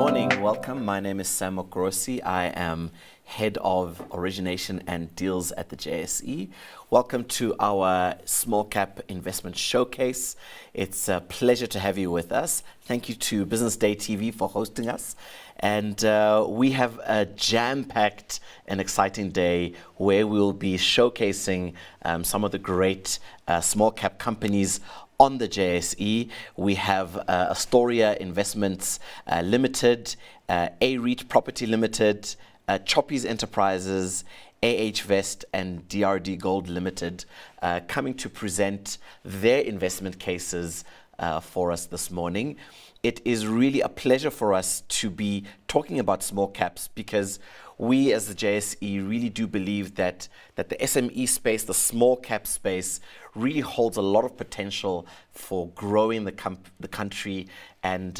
morning, welcome. My name is Sam Okorosi. I am Head of Origination and Deals at the JSE. Welcome to our Small Cap Investment Showcase. It's a pleasure to have you with us. Thank you to Business Day TV for hosting us. And we have a jam-packed and exciting day where we'll be showcasing some of the great small cap companies on the JSE. We have Astoria Investments Limited, A-Reit Property Limited, Choppies Enterprises, Ahvest and DRDGold Limited coming to present their investment cases for us this morning. It is really a pleasure for us to be talking about small caps because we as the JSE really do believe that the SME space, the small cap space, really holds a lot of potential for growing the country and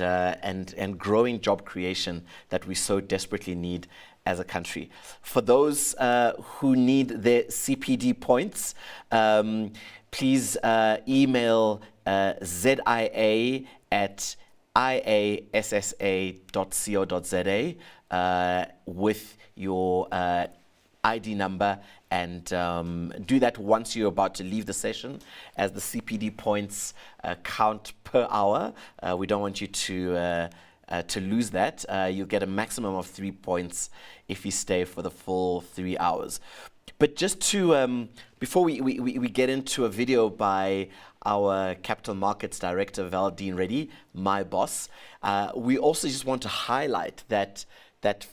growing job creation that we so desperately need as a country. For those who need their CPD points, please email ZIA at iassa.co.za with your ID number, and do that once you're about to leave the session, as the CPD points count per hour. We don't want you to lose that. You'll get a maximum of 3 points if you stay for the full 3 hours. But just to, before we get into a video by our Capital Markets Director, Valdine Reddy, my boss, we also just want to highlight that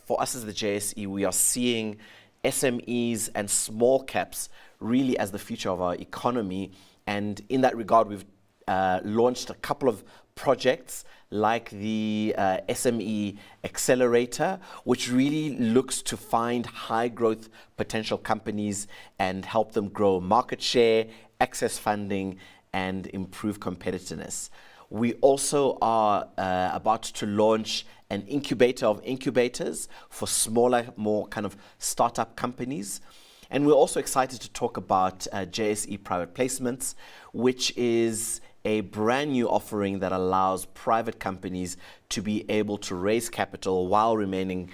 for us as the JSE, we are seeing SMEs and small caps really as the future of our economy. And in that regard, we've launched a couple of projects like the SME Accelerator, which really looks to find high growth potential companies and help them grow market share, access funding, and improve competitiveness. We also are about to launch an incubator of incubators for smaller, more kind of startup companies. And we're also excited to talk about JSE Private Placements, which is a brand new offering that allows private companies to be able to raise capital while remaining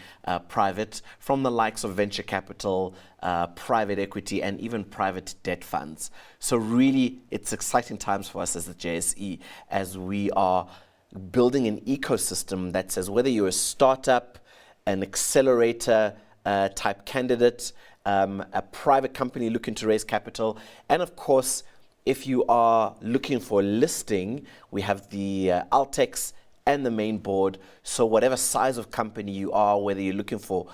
private from the likes of venture capital, private equity, and even private debt funds. So really, it's exciting times for us as the JSE as we are building an ecosystem that says whether you're a startup, an accelerator type candidate, a private company looking to raise capital, and of course, if you are looking for a listing, we have the Altex and the main board. So whatever size of company you are, whether you're looking for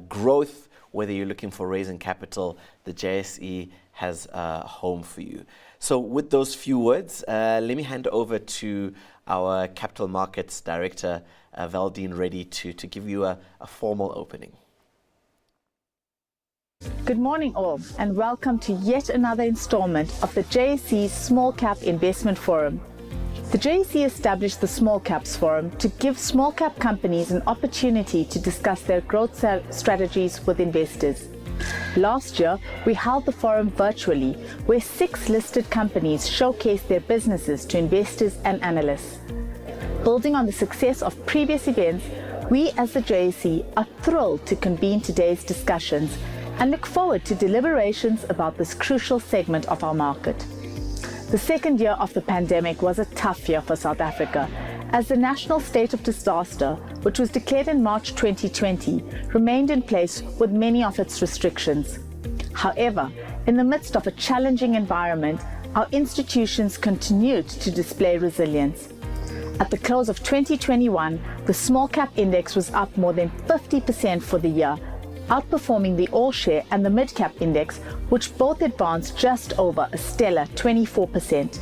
growth, whether you're looking for raising capital, the JSE has a home for you. So with those few words, let me hand over to our Capital Markets Director, Valdine Reddy, to give you a formal opening. Good morning all, and welcome to yet another installment of the JSE Small Cap Investment Forum. The JSE established the Small Caps Forum to give small cap companies an opportunity to discuss their growth strategies with investors. Last year, we held the forum virtually, where 6 listed companies showcased their businesses to investors and analysts. Building on the success of previous events, we as the JSE are thrilled to convene today's discussions and look forward to deliberations about this crucial segment of our market. The second year of the pandemic was a tough year for South Africa, as the national state of disaster, which was declared in March 2020, remained in place with many of its restrictions. However, in the midst of a challenging environment, our institutions continued to display resilience. At the close of 2021, the small cap index was up more than 50% for the year, outperforming the all-share and the mid-cap index, which both advanced just over a stellar 24%.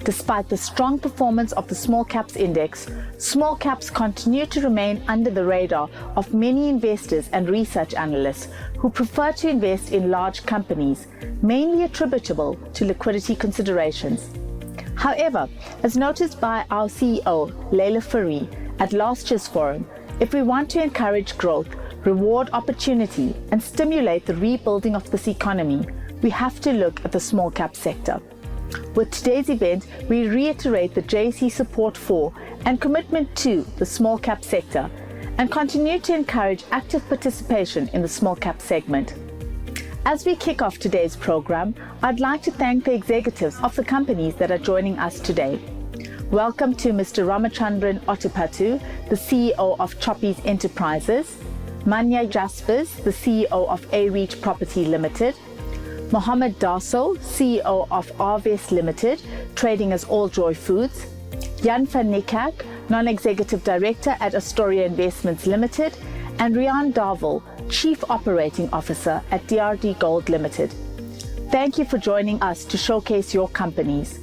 Despite the strong performance of the small caps index, small caps continue to remain under the radar of many investors and research analysts who prefer to invest in large companies, mainly attributable to liquidity considerations. However, as noted by our CEO, Leila Fourie, at last year's forum, if we want to encourage growth, reward opportunity, and stimulate the rebuilding of this economy, we have to look at the small cap sector. With today's event, we reiterate the JSE support for and commitment to the small cap sector and continue to encourage active participation in the small cap segment. As we kick off today's program, I'd like to thank the executives of the companies that are joining us today. Welcome to Mr. Ramachandran Ottipattu, the CEO of Choppies Enterprises, Manya Jaspers, the CEO of A-Reit Property Limited, Mohammed Dasso, CEO of Ahvest Limited, trading as All Joy Foods, Jan van Niekerk, Non-Executive Director at Astoria Investments Limited, and Rian Darvel, Chief Operating Officer at DRDGold Limited. Thank you for joining us to showcase your companies.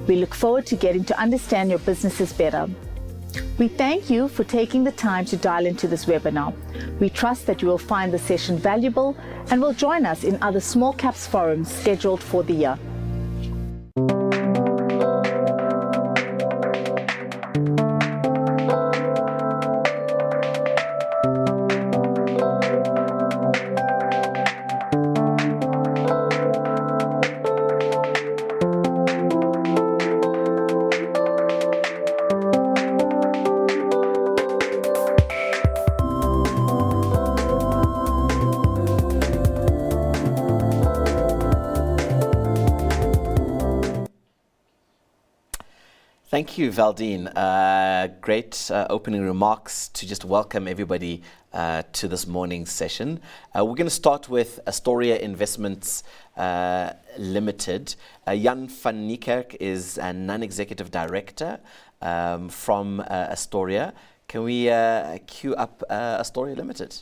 We look forward to getting to understand your businesses better. We thank you for taking the time to dial into this webinar. We trust that you will find the session valuable and will join us in other small caps forums scheduled for the year. Thank you, Valdine. Great opening remarks to just welcome everybody to this morning's session. We're going to start with Astoria Investments Limited. Jan van Niekerk is a non-executive director from Astoria. Can we queue up Astoria Limited?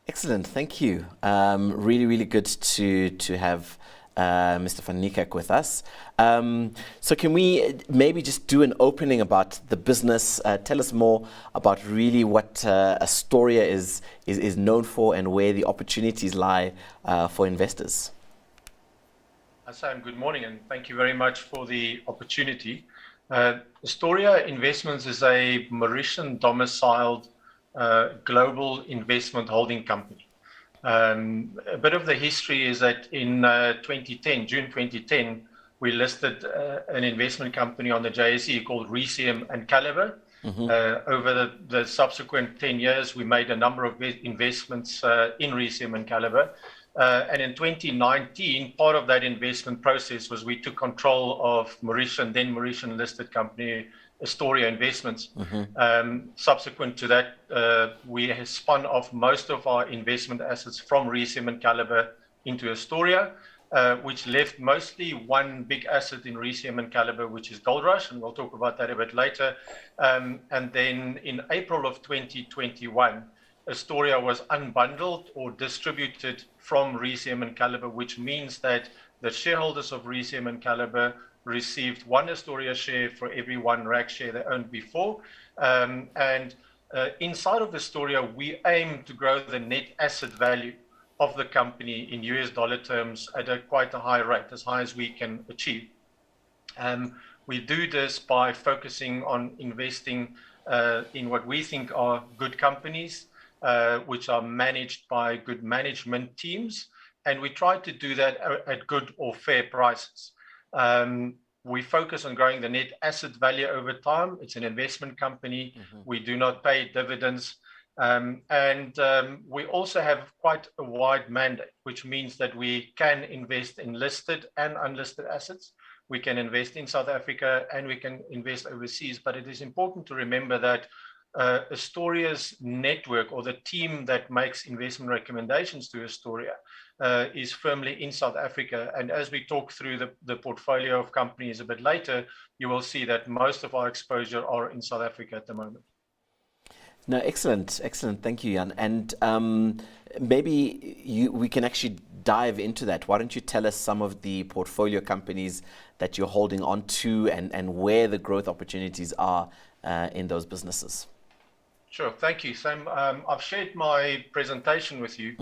Excellent, thank you. Really good to have Mr. van Niekerk with us. So can we maybe just do an opening about the business? Tell us more about really what Astoria is known for and where the opportunities lie for investors. Sam, good morning and thank you very much for the opportunity. Astoria Investments is a Mauritian domiciled global investment holding company. A bit of the history is that in June 2010, we listed an investment company on the JSE called Resium and Caliber. Over the subsequent 10 years, we made a number of investments in Resium and Caliber. And in 2019, part of that investment process was we took control of then Mauritian listed company Astoria Investments. Subsequent to that, we have spun off most of our investment assets from Resium and Caliber into Astoria, which left mostly one big asset in Resium and Caliber, which is Gold Rush, and we'll talk about that a bit later. And then in April of 2021, Astoria was unbundled or distributed from Resium and Caliber, which means that the shareholders of Resium and Caliber received one Astoria share for every one RAG share they owned before. Inside of Astoria, we aim to grow the net asset value of the company in US dollar terms at quite a high rate, as high as we can achieve. We do this by focusing on investing in what we think are good companies, which are managed by good management teams. And we try to do that at good or fair prices. We focus on growing the net asset value over time. It's an investment company. We do not pay dividends. We also have quite a wide mandate, which means that we can invest in listed and unlisted assets. We can invest in South Africa and we can invest overseas. But it is important to remember that Astoria's network, or the team that makes investment recommendations to Astoria, is firmly in South Africa. And as we talk through the portfolio of companies a bit later, you will see that most of our exposure are in South Africa at the moment. No, excellent, excellent. Thank you, Jan. And maybe we can actually dive into that. Why don't you tell us some of the portfolio companies that you're holding on to and where the growth opportunities are in those businesses? Sure, thank you, Sam. I've shared my presentation with you.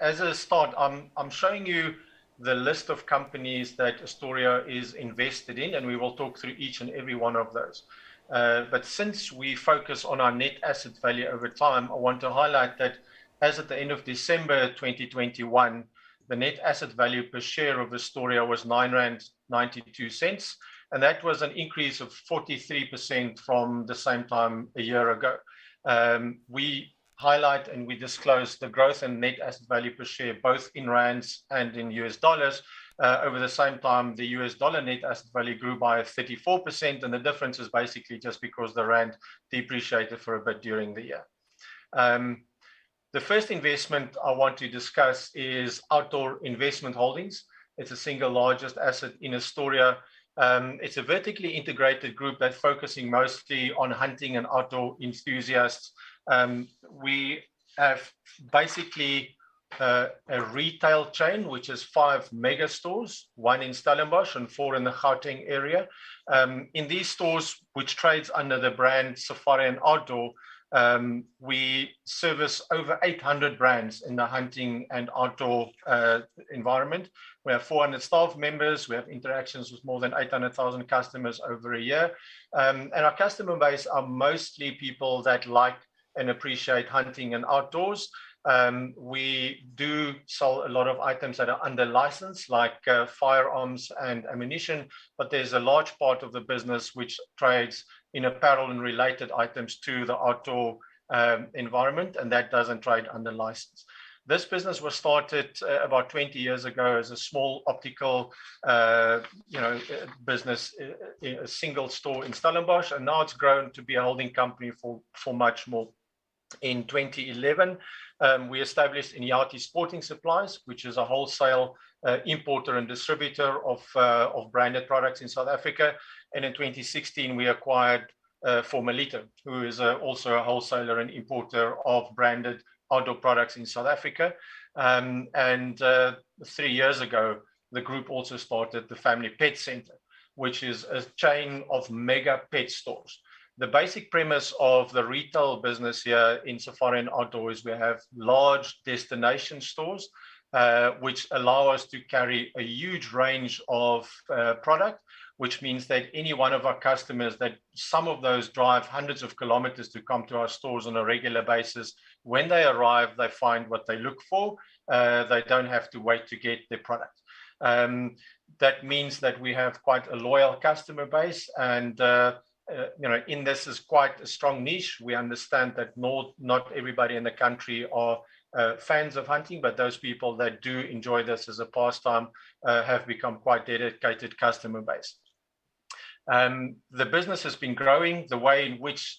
As a start, I'm showing you the list of companies that Astoria is invested in, and we will talk through each and every one of those. But since we focus on our net asset value over time, I want to highlight that as at the end of December 2021, the net asset value per share of Astoria was R9.92, and that was an increase of 43% from the same time a year ago. We highlight and we disclose the growth in net asset value per share, both in rands and in US dollars. Over the same time, the US dollar net asset value grew by 34%, and the difference is basically just because the rand depreciated for a bit during the year. The first investment I want to discuss is Outdoor Investment Holdings. It's the single largest asset in Astoria. It's a vertically integrated group that's focusing mostly on hunting and outdoor enthusiasts. We have basically a retail chain, which is 5 mega stores, 1 in Stellenbosch and 4 in the Gauteng area. In these stores, which trades under the brand Safari and Outdoor, we service over 800 brands in the hunting and outdoor environment. We have 400 staff members. We have interactions with more than 800,000 customers over a year. And our customer base are mostly people that like and appreciate hunting and outdoors. We do sell a lot of items that are under license, like firearms and ammunition, but there's a large part of the business which trades in apparel and related items to the outdoor environment, and that doesn't trade under license. This business was started about 20 years ago as a small optical business, a single store in Stellenbosch, and now it's grown to be a holding company for much more. In 2011, we established Inyati Sporting Supplies, which is a wholesale importer and distributor of branded products in South Africa. And in 2016, we acquired Formalito, who is also a wholesaler and importer of branded outdoor products in South Africa. And 3 years ago, the group also started the Family Pet Center, which is a chain of mega pet stores. The basic premise of the retail business here in Safari and Outdoor is we have large destination stores, which allow us to carry a huge range of product, which means that any one of our customers, that some of those drive hundreds of kilometers to come to our stores on a regular basis. When they arrive, they find what they look for. They don't have to wait to get their product. That means that we have quite a loyal customer base, and in this is quite a strong niche. We understand that not everybody in the country are fans of hunting, but those people that do enjoy this as a pastime have become quite dedicated customer base. The business has been growing. The way in which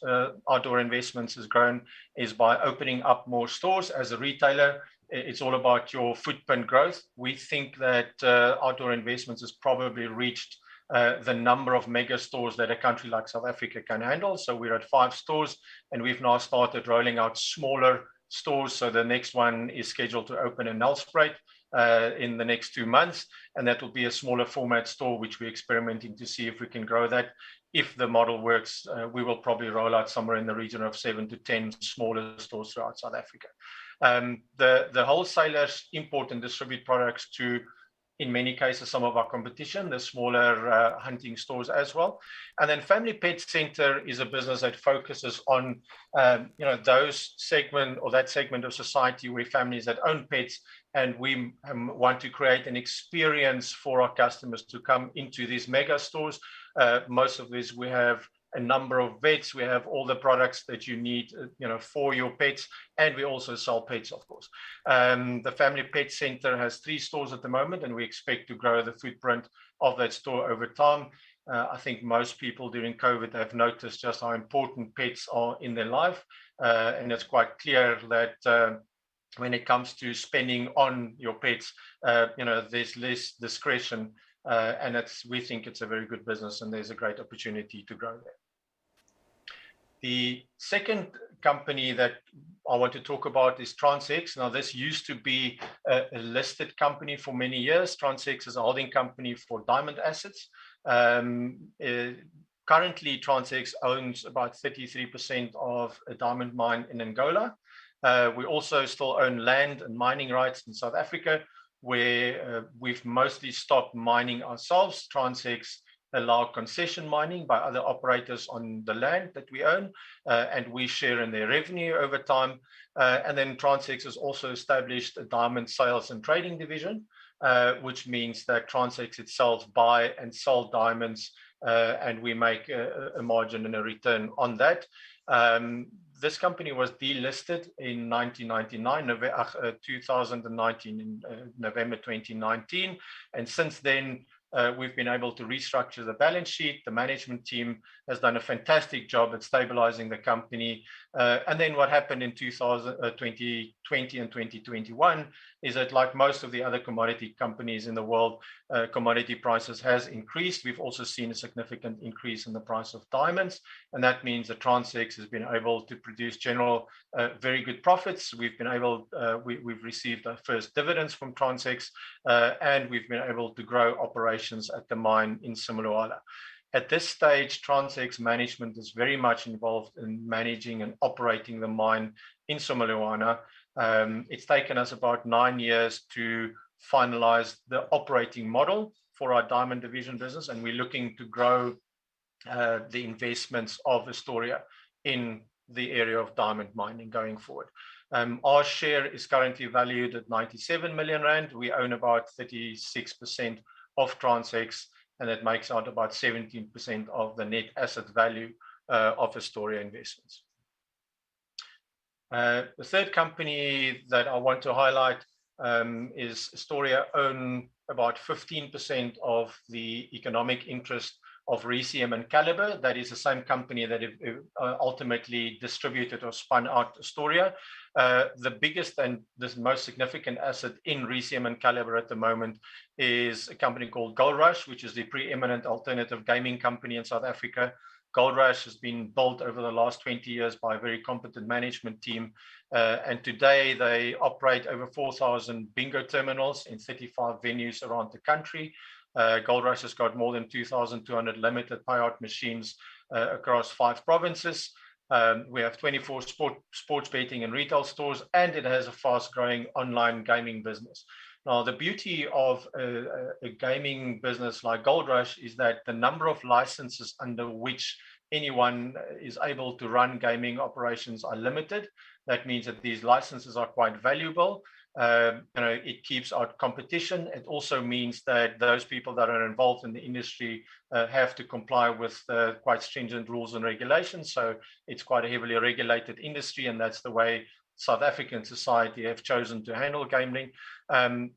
Outdoor Investments has grown is by opening up more stores. As a retailer, it's all about your footprint growth. We think that Outdoor Investments has probably reached the number of mega stores that a country like South Africa can handle. So we're at 5 stores, and we've now started rolling out smaller stores. So the next one is scheduled to open in Nelspruit in the next 2 months, and that will be a smaller format store, which we're experimenting to see if we can grow that. If the model works, we will probably roll out somewhere in the region of 7 to 10 smaller stores throughout South Africa. The wholesalers import and distribute products to, in many cases, some of our competition, the smaller hunting stores as well. And then Family Pet Center is a business that focuses on those segment, or that segment of society where families that own pets, and we want to create an experience for our customers to come into these mega stores. Most of these, we have a number of vets. We have all the products that you need, for your pets, and we also sell pets, of course. The Family Pet Center has 3 stores at the moment, and we expect to grow the footprint of that store over time. I think most people during COVID have noticed just how important pets are in their life, and it's quite clear that when it comes to spending on your pets, there's less discretion. And we think it's a very good business, and there's a great opportunity to grow there. The second company that I want to talk about is Transex. Now, this used to be a listed company for many years. Transex is a holding company for diamond assets. Currently, Transex owns about 33% of a diamond mine in Angola. We also still own land and mining rights in South Africa, where we've mostly stopped mining ourselves. Transex allow concession mining by other operators on the land that we own, and we share in their revenue over time. And then Transex has also established a diamond sales and trading division, which means that Transex itself buy and sell diamonds, and we make a margin and a return on that. This company was delisted in 2019, in November 2019, and since then we've been able to restructure the balance sheet. The management team has done a fantastic job at stabilizing the company. And then what happened in 2020 and 2021 is that, like most of the other commodity companies in the world, commodity prices has increased. We've also seen a significant increase in the price of diamonds, and that means that Transex has been able to produce general very good profits. We've received our first dividends from Transex, and we've been able to grow operations at the mine in Simeloana. At this stage, Transex management is very much involved in managing and operating the mine in Simeloana. It's taken us about 9 years to finalize the operating model for our diamond division business, and we're looking to grow the investments of Astoria in the area of diamond mining going forward. Our share is currently valued at 97 million rand. We own about 36% of Transex, and it makes out about 17% of the net asset value of Astoria Investments. The third company that I want to highlight is Astoria own about 15% of the economic interest of Resium and Calibre. That is the same company that ultimately distributed or spun out Astoria. The biggest and the most significant asset in Resium and Calibre at the moment is a company called Gold Rush, which is the preeminent alternative gaming company in South Africa. Gold Rush has been built over the last 20 years by a very competent management team, and today they operate over 4,000 bingo terminals in 35 venues around the country. Gold Rush has got more than 2,200 limited payout machines across 5 provinces. We have 24 sports betting and retail stores, and it has a fast-growing online gaming business. Now, the beauty of a gaming business like Gold Rush is that the number of licenses under which anyone is able to run gaming operations are limited. That means that these licenses are quite valuable. It keeps out competition. It also means that those people that are involved in the industry have to comply with quite stringent rules and regulations. So it's quite a heavily regulated industry, and that's the way South African society have chosen to handle gambling.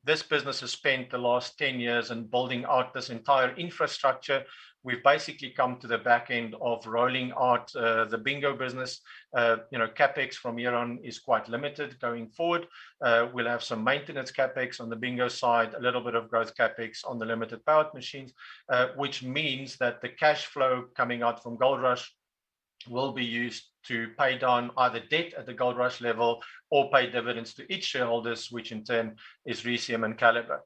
This business has spent the last 10 years in building out this entire infrastructure. We've basically come to the back end of rolling out the bingo business. CapEx from here on is quite limited going forward. We'll have some maintenance CapEx on the bingo side, a little bit of growth CapEx on the limited payout machines, which means that the cash flow coming out from Gold Rush will be used to pay down either debt at the Gold Rush level or pay dividends to each shareholders, which in turn is Resium and Calibre.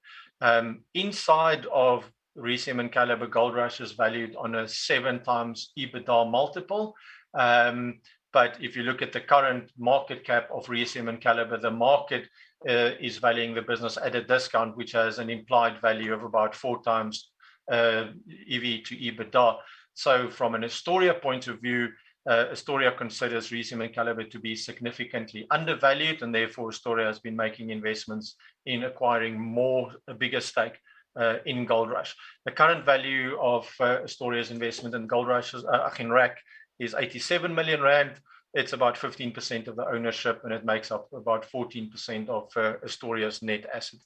Inside of Resium and Calibre, Gold Rush is valued on a 7x EBITDA multiple. But if you look at the current market cap of Resium and Calibre, the market is valuing the business at a discount, which has an implied value of about 4x EV to EBITDA. So from an Astoria point of view, Astoria considers Resium and Calibre to be significantly undervalued, and therefore Astoria has been making investments in acquiring a bigger stake in Gold Rush. The current value of Astoria's investment in Gold Rush in RAC is 87 million rand. It's about 15% of the ownership, and it makes up about 14% of Astoria's net asset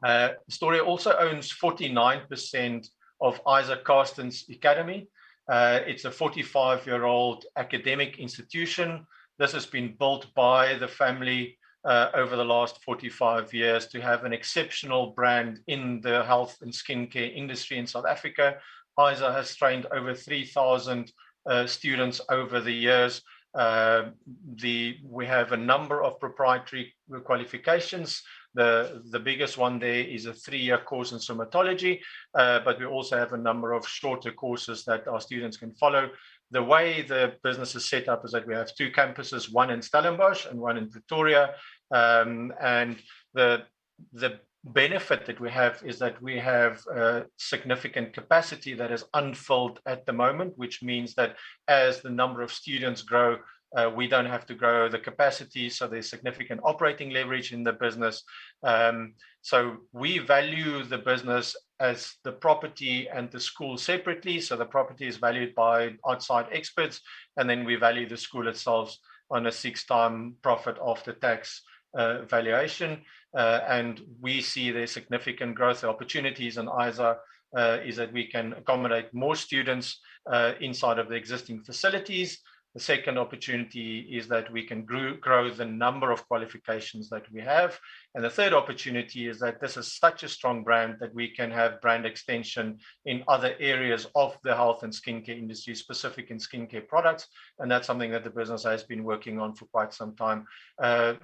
value. Astoria also owns 49% of Isaac Carsten's Academy. It's a 45-year-old academic institution. This has been built by the family over the last 45 years to have an exceptional brand in the health and skincare industry in South Africa. Isaac has trained over 3,000 students over the years. We have a number of proprietary qualifications. The biggest one there is a 3-year course in somatology, but we also have a number of shorter courses that our students can follow. The way the business is set up is that we have 2 campuses, one in Stellenbosch and one in Pretoria. And the benefit that we have is that we have significant capacity that is unfilled at the moment, which means that as the number of students grow, we don't have to grow the capacity, so there's significant operating leverage in the business. So we value the business as the property and the school separately. So the property is valued by outside experts, and then we value the school itself on a 6-time profit after tax valuation. And we see there's significant growth opportunities in ISA is that we can accommodate more students inside of the existing facilities. The second opportunity is that we can grow the number of qualifications that we have. And the third opportunity is that this is such a strong brand that we can have brand extension in other areas of the health and skincare industry, specific in skincare products. And that's something that the business has been working on for quite some time.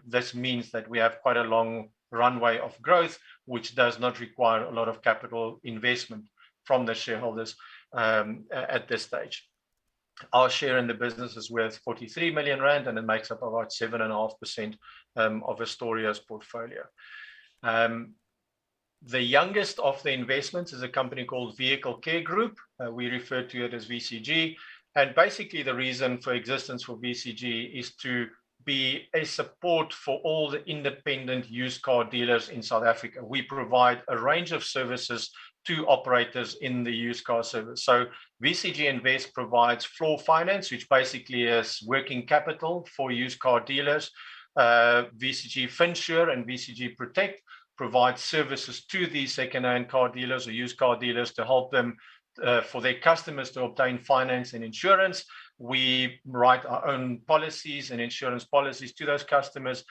This means that we have quite a long runway of growth, which does not require a lot of capital investment from the shareholders at this stage. Our share in the business is worth 43 million rand, and it makes up about 7.5% of Astoria's portfolio. The youngest of the investments is a company called Vehicle Care Group. We refer to it as VCG. And basically the reason for existence for VCG is to be a support for all the independent used car dealers in South Africa. We provide a range of services to operators in the used car service. So VCG Invest provides floor finance, which basically is working capital for used car dealers. VCG Finsure and VCG Protect provide services to these second-hand car dealers or used car dealers to help them for their customers to obtain finance and insurance. We write our own policies and insurance policies to those customers.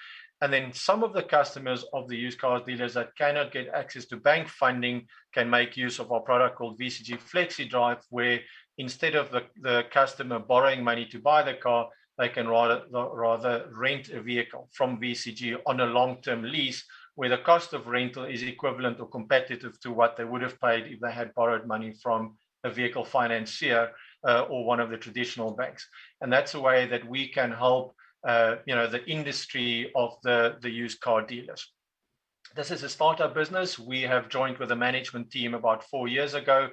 And then some of the customers of the used car dealers that cannot get access to bank funding can make use of our product called VCG Flexi Drive, where instead of the customer borrowing money to buy the car, they can rather rent a vehicle from VCG on a long-term lease, where the cost of rental is equivalent or competitive to what they would have paid if they had borrowed money from a vehicle financier or one of the traditional banks. And that's a way that we can help the industry of the used car dealers. This is a startup business. We have joined with the management team about 4 years ago.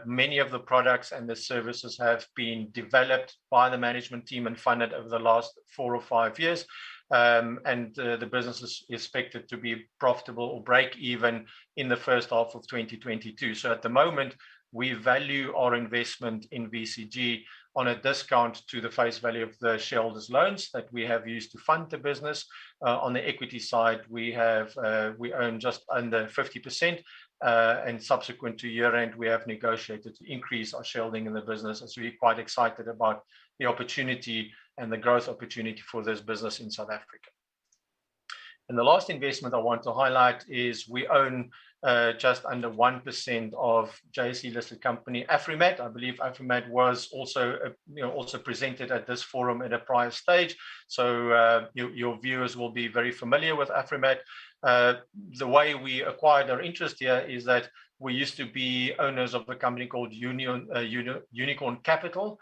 Many of the products and the services have been developed by the management team and funded over the last 4 or 5 years. The business is expected to be profitable or break even in the first half of 2022. So at the moment, we value our investment in VCG on a discount to the face value of the shareholders' loans that we have used to fund the business. On the equity side, we own just under 50%, and subsequent to year end, we have negotiated to increase our shareholding in the business, as we're quite excited about the opportunity and the growth opportunity for this business in South Africa. And the last investment I want to highlight is we own just under 1% of JSE listed company AfriMat. I believe AfriMat was also presented at this forum at a prior stage. So your viewers will be very familiar with AfriMat. The way we acquired our interest here is that we used to be owners of a company called Unicorn Capital,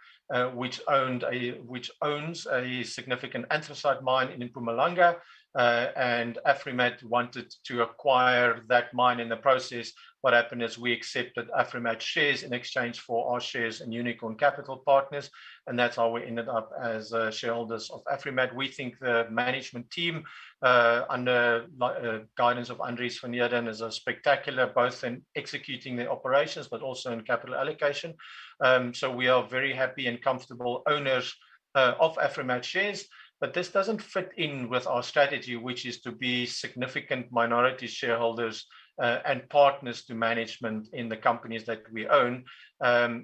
which owns a significant anthracite mine in Mpumalanga. And AfriMat wanted to acquire that mine. In the process, what happened is we accepted AfriMat shares in exchange for our shares in Unicorn Capital Partners, and that's how we ended up as shareholders of AfriMat. We think the management team under guidance of Andries van Heerden is spectacular, both in executing the operations but also in capital allocation. So we are very happy and comfortable owners of AfriMat shares. But this doesn't fit in with our strategy, which is to be significant minority shareholders and partners to management in the companies that we own.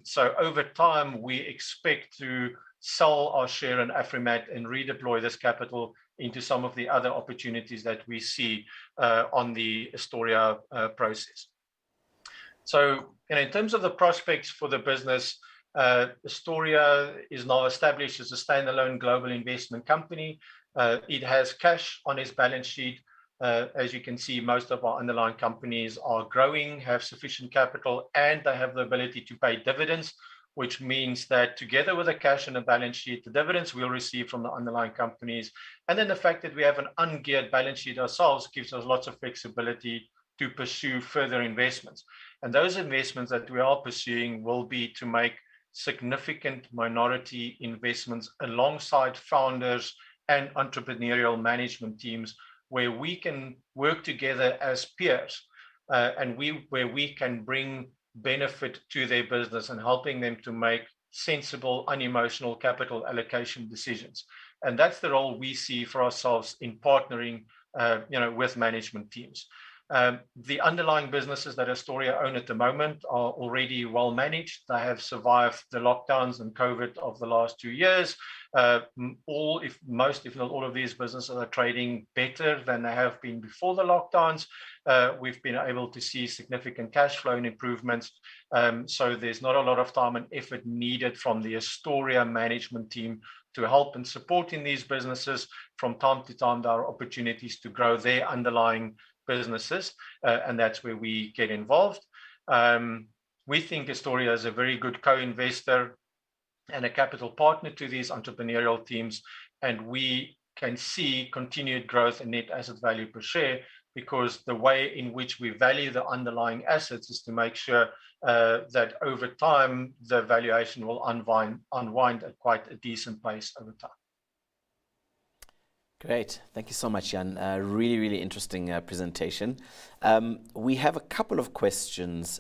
So over time, we expect to sell our share in AfriMat and redeploy this capital into some of the other opportunities that we see on the Astoria process. So in terms of the prospects for the business, Astoria is now established as a standalone global investment company. It has cash on its balance sheet. As you can see, most of our underlying companies are growing, have sufficient capital, and they have the ability to pay dividends, which means that together with the cash on the balance sheet, the dividends we'll receive from the underlying companies, and then the fact that we have an ungeared balance sheet ourselves gives us lots of flexibility to pursue further investments. And those investments that we are pursuing will be to make significant minority investments alongside founders and entrepreneurial management teams, where we can work together as peers, and where we can bring benefit to their business and helping them to make sensible, unemotional capital allocation decisions. And that's the role we see for ourselves in partnering, with management teams. The underlying businesses that Astoria own at the moment are already well managed. They have survived the lockdowns and COVID of the last 2 years. If not all of these businesses are trading better than they have been before the lockdowns. We've been able to see significant cash flow and improvements. So there's not a lot of time and effort needed from the Astoria management team to help and support in these businesses. From time to time, there are opportunities to grow their underlying businesses, and that's where we get involved. We think Astoria is a very good co-investor and a capital partner to these entrepreneurial teams, and we can see continued growth in net asset value per share, because the way in which we value the underlying assets is to make sure that over time the valuation will unwind at quite a decent pace over time. Great. Thank you so much, Jan. Really, really interesting presentation. We have a couple of questions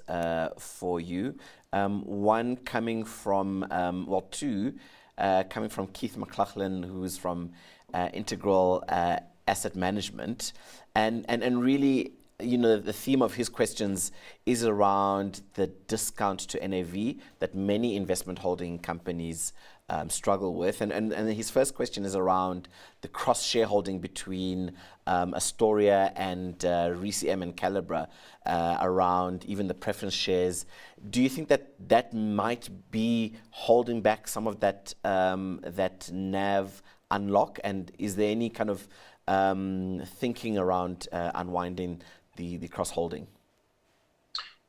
for you. One coming from, two coming from Keith McLaughlin, who's from Integral Asset Management. And really, the theme of his questions is around the discount to NAV that many investment holding companies struggle with. And his first question is around the cross-shareholding between Astoria and RCM and Calibra, around even the preference shares. Do you think that might be holding back some of that NAV unlock? And is there any kind of thinking around unwinding the cross-holding?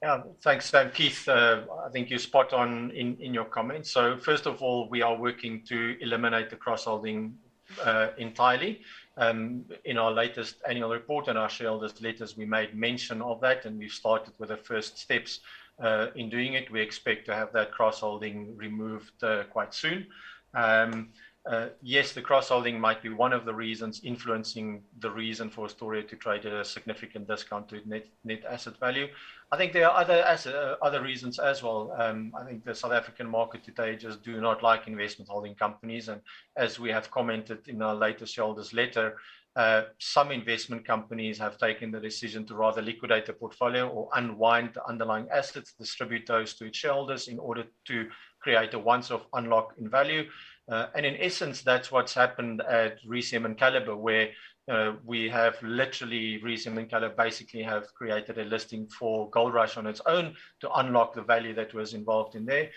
Yeah, thanks, Keith. I think you're spot on in your comments. So first of all, we are working to eliminate the cross-holding entirely. In our latest annual report and our shareholders' letters, we made mention of that, and we've started with the first steps in doing it. We expect to have that cross-holding removed quite soon. Yes, the cross-holding might be one of the reasons influencing the reason for Astoria to trade at a significant discount to net asset value. I think there are other reasons as well. I think the South African market today just do not like investment holding companies. And as we have commented in our latest shareholders' letter, some investment companies have taken the decision to rather liquidate the portfolio or unwind the underlying assets, distribute those to its shareholders in order to create a once-off unlock in value. And in essence, that's what's happened at RCM and Calibra, where we have literally, RCM and Calibra basically have created a listing for Gold Rush on its own to unlock the value that was involved in there.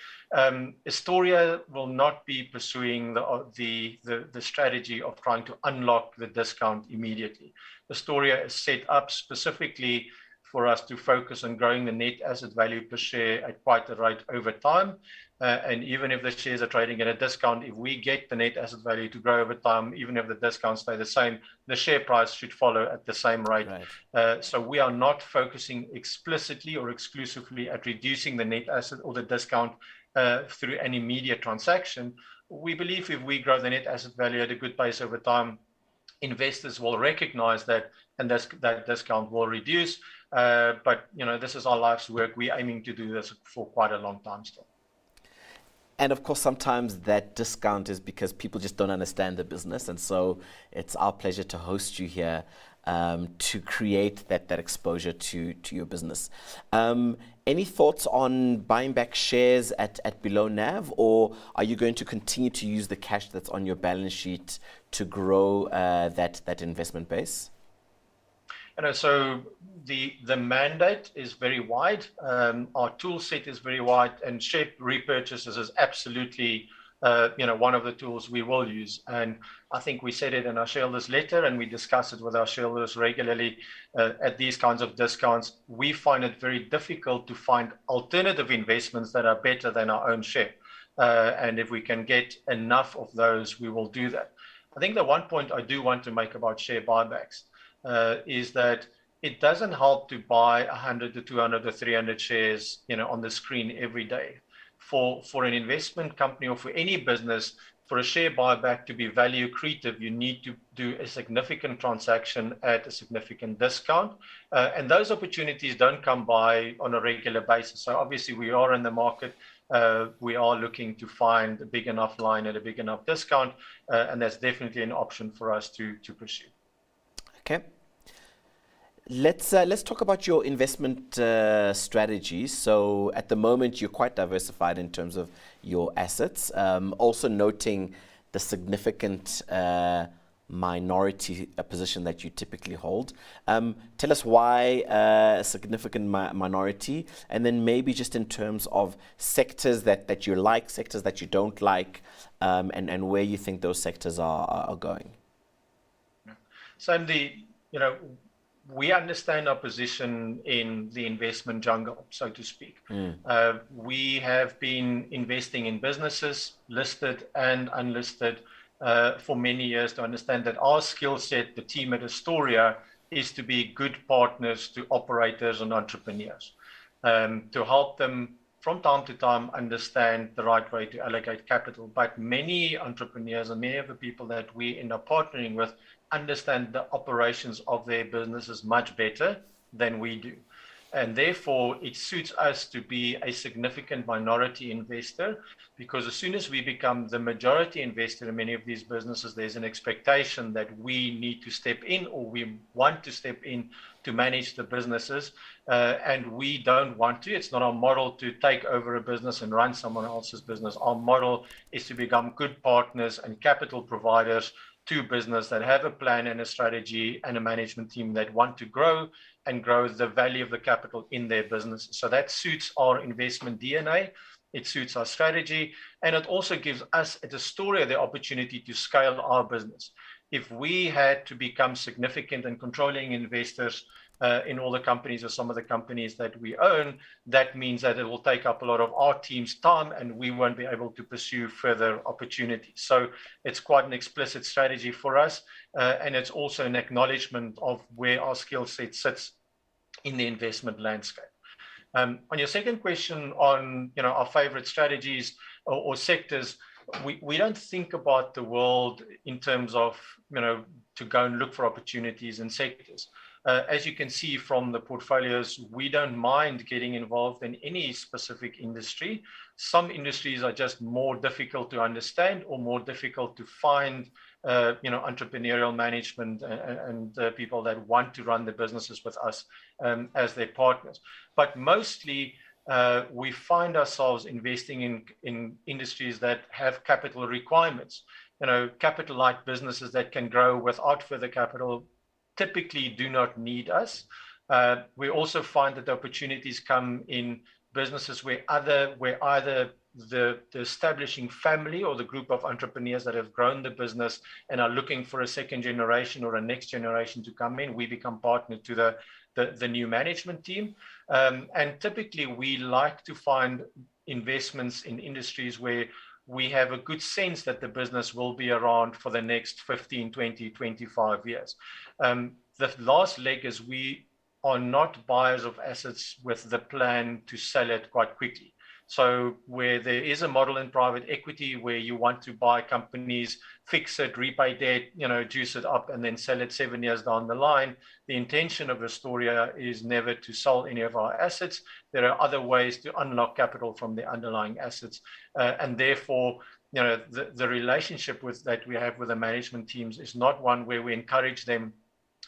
Astoria will not be pursuing the strategy of trying to unlock the discount immediately. Astoria is set up specifically for us to focus on growing the net asset value per share at quite a rate over time. And even if the shares are trading at a discount, if we get the net asset value to grow over time, even if the discounts stay the same, the share price should follow at the same rate. Right. So we are not focusing explicitly or exclusively at reducing the net asset or the discount through an immediate transaction. We believe if we grow the net asset value at a good pace over time, investors will recognize that, and that discount will reduce. But this is our life's work. We're aiming to do this for quite a long time still. And of course, sometimes that discount is because people just don't understand the business. And so it's our pleasure to host you here to create that exposure to your business. Any thoughts on buying back shares at below NAV, or are you going to continue to use the cash that's on your balance sheet to grow that investment base? So the mandate is very wide. Our tool set is very wide, and share repurchases is absolutely one of the tools we will use. And I think we said it in our shareholders letter, and we discuss it with our shareholders regularly. At these kinds of discounts, we find it very difficult to find alternative investments that are better than our own share. And if we can get enough of those, we will do that. I think the one point I do want to make about share buybacks is that it doesn't help to buy 100 to 200 or 300 shares, on the screen every day. For an investment company or for any business, for a share buyback to be value accretive, you need to do a significant transaction at a significant discount. And those opportunities don't come by on a regular basis. So obviously we are in the market. We are looking to find a big enough line at a big enough discount. And that's definitely an option for us to pursue. Okay. Let's talk about your investment strategy. So at the moment, you're quite diversified in terms of your assets. Also noting the significant minority position that you typically hold. Tell us why a significant minority, and then maybe just in terms of sectors that you like, sectors that you don't like, and where you think those sectors are going. So we understand our position in the investment jungle, so to speak. We have been investing in businesses, listed and unlisted, for many years, to understand that our skill set, the team at Astoria, is to be good partners to operators and entrepreneurs, to help them from time to time understand the right way to allocate capital. But many entrepreneurs and many of the people that we end up partnering with understand the operations of their businesses much better than we do. And therefore, it suits us to be a significant minority investor, because as soon as we become the majority investor in many of these businesses, there's an expectation that we need to step in, or we want to step in to manage the businesses. And we don't want to. It's not our model to take over a business and run someone else's business. Our model is to become good partners and capital providers to business that have a plan and a strategy and a management team that want to grow and grow the value of the capital in their business. So that suits our investment DNA. It suits our strategy. And it also gives us at Astoria the opportunity to scale our business. If we had to become significant and controlling investors in all the companies or some of the companies that we own, that means that it will take up a lot of our team's time and we won't be able to pursue further opportunities. So it's quite an explicit strategy for us. And it's also an acknowledgement of where our skill set sits in the investment landscape. On your second question on our favorite strategies or sectors, we don't think about the world in terms of to go and look for opportunities in sectors. As you can see from the portfolios, we don't mind getting involved in any specific industry. Some industries are just more difficult to understand or more difficult to find entrepreneurial management and people that want to run the businesses with us as their partners. But mostly we find ourselves investing in industries that have capital requirements. Capital-light businesses that can grow without further capital typically do not need us. We also find that the opportunities come in businesses where either the establishing family or the group of entrepreneurs that have grown the business and are looking for a second generation or a next generation to come in, we become partner to the new management team. And typically we like to find investments in industries where we have a good sense that the business will be around for the next 15, 20, 25 years. The last leg is we are not buyers of assets with the plan to sell it quite quickly. So where there is a model in private equity where you want to buy companies, fix it, repay debt, juice it up, and then sell it 7 years down the line, the intention of Astoria is never to sell any of our assets. There are other ways to unlock capital from the underlying assets. And therefore, the relationship that we have with the management teams is not one where we encourage them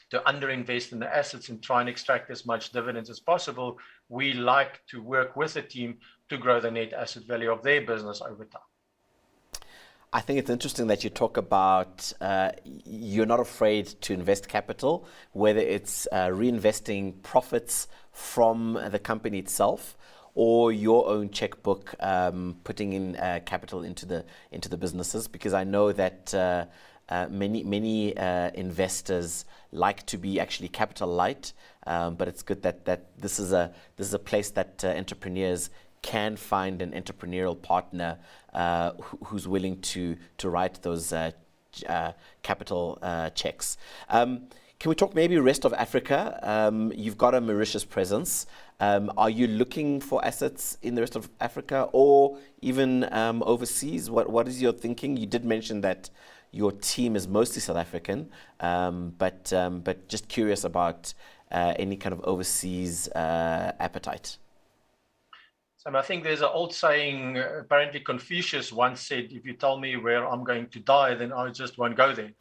to underinvest in the assets and try and extract as much dividends as possible. We like to work with the team to grow the net asset value of their business over time. I think it's interesting that you talk about you're not afraid to invest capital, whether it's reinvesting profits from the company itself or your own checkbook, putting in capital into the businesses, because I know that many investors like to be actually capital light, but it's good that this is a place that entrepreneurs can find an entrepreneurial partner who's willing to write those capital checks. Can we talk maybe rest of Africa? You've got a Mauritius presence. Are you looking for assets in the rest of Africa or even overseas? What is your thinking? You did mention that your team is mostly South African, but just curious about any kind of overseas appetite. I think there's an old saying, apparently Confucius once said, if you tell me where I'm going to die, then I just won't go there.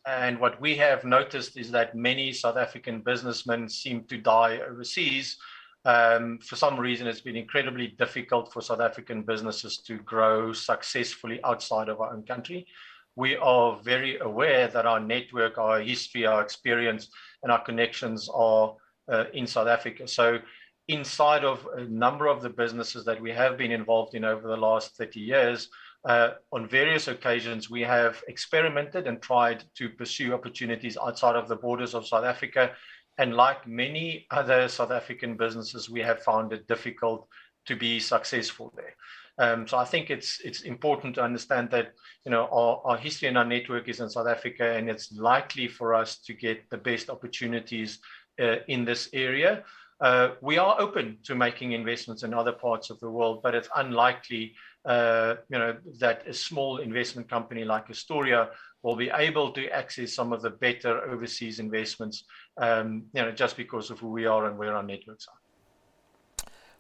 And what we have noticed is that many South African businessmen seem to die overseas. For some reason, it's been incredibly difficult for South African businesses to grow successfully outside of our own country. We are very aware that our network, our history, our experience, and our connections are in South Africa. So inside of a number of the businesses that we have been involved in over the last 30 years, on various occasions, we have experimented and tried to pursue opportunities outside of the borders of South Africa. And like many other South African businesses, we have found it difficult to be successful there. So I think it's important to understand that, you know, our history and our network is in South Africa, and it's likely for us to get the best opportunities in this area. We are open to making investments in other parts of the world, but it's unlikely, that a small investment company like Astoria will be able to access some of the better overseas investments, just because of who we are and where our networks are.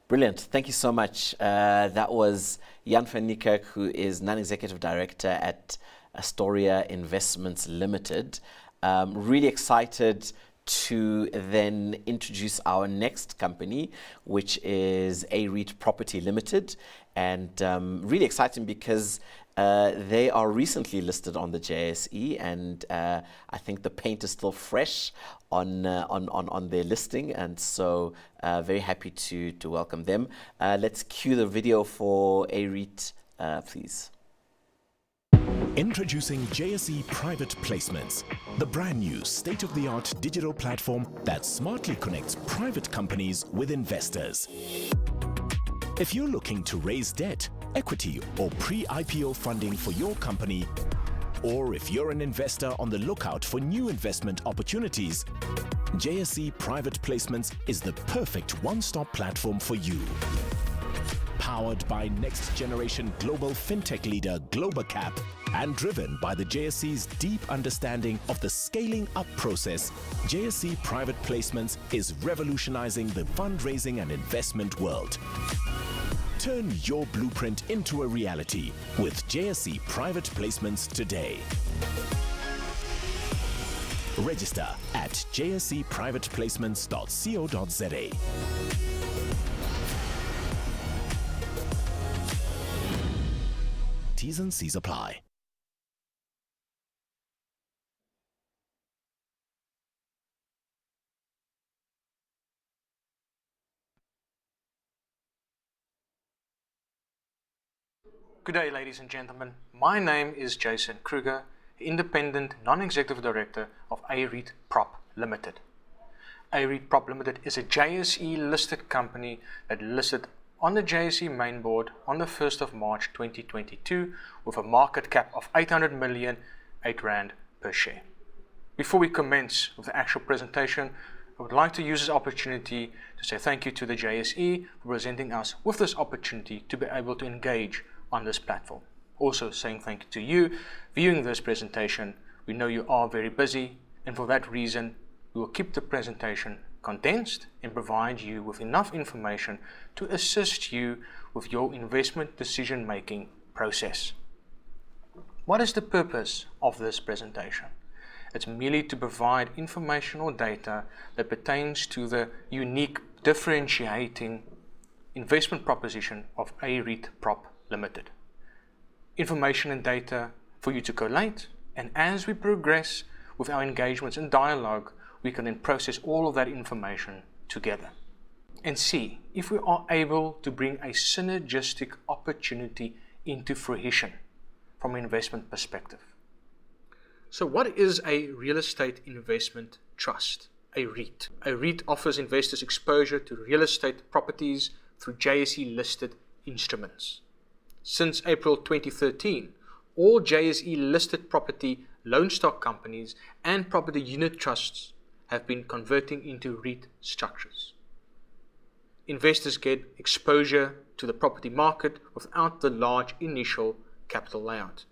Brilliant. Thank you so much. That was Jan van Niekerk, who is Non-Executive Director at Astoria Investments Limited. Really excited to then introduce our next company, which is A-Reit Property Limited. And really exciting because they are recently listed on the JSE, and I think the paint is still fresh on their listing, and so very happy to welcome them. Let's cue the video for A-Reit, please. Introducing JSE Private Placements, the brand new state-of-the-art digital platform that smartly connects private companies with investors. If you're looking to raise debt, equity or pre-IPO funding for your company, or if you're an investor on the lookout for new investment opportunities, JSE Private Placements is the perfect one-stop platform for you. Powered by next-generation global fintech leader GlobalCap and driven by the JSE's deep understanding of the scaling up process, JSE Private Placements is revolutionizing the fundraising and investment world. Turn your blueprint into a reality with JSE Private Placements today. Register at jseprivateplacements.co.za. T's and C's apply. Good day, ladies and gentlemen. My name is Jason Kruger, Independent Non-Executive Director of A-Reit Prop Limited. A-Reit Prop Limited is a JSE listed company that listed on the JSE main board on the 1st of March 2022 with a market cap of 800 million, R8 per share. Before we commence with the actual presentation, I would like to use this opportunity to say thank you to the JSE for presenting us with this opportunity to be able to engage on this platform. Also saying thank you to you viewing this presentation. We know you are very busy, and for that reason we will keep the presentation condensed and provide you with enough information to assist you with your investment decision making process. What is the purpose of this presentation? It's merely to provide information or data that pertains to the unique differentiating investment proposition of A-Reit Prop Limited. information and data for you to collate, and as we progress with our engagements and dialogue, we can then process all of that information together and see if we are able to bring a synergistic opportunity into fruition from an investment perspective. So what is a real estate investment trust? A REIT. A REIT offers investors exposure to real estate properties through JSE listed instruments. Since April 2013, all JSE listed property loan stock companies and property unit trusts have been converting into REIT structures. Investors get exposure to the property market without the large initial capital layout.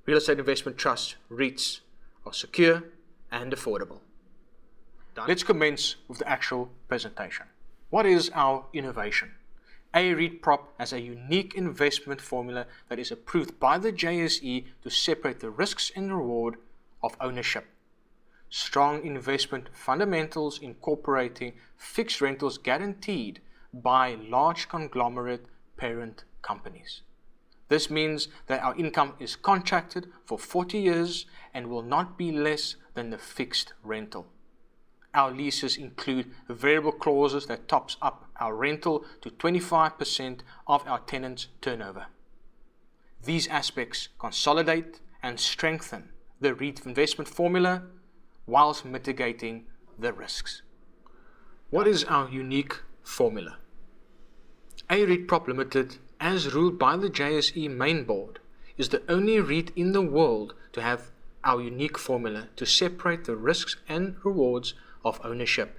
Real estate investment trusts, REITs, are secure and affordable. Let's commence with the actual presentation. What is our innovation? A-Reit Prop has a unique investment formula that is approved by the JSE to separate the risks and reward of ownership. Strong investment fundamentals incorporating fixed rentals guaranteed by large conglomerate parent companies. This means that our income is contracted for 40 years and will not be less than the fixed rental. Our leases include variable clauses that tops up our rental to 25% of our tenants' turnover. These aspects consolidate and strengthen the REIT investment formula whilst mitigating the risks. What is our unique formula? A-Reit Prop Limited, as ruled by the JSE main board, is the only REIT in the world to have our unique formula to separate the risks and rewards of ownership.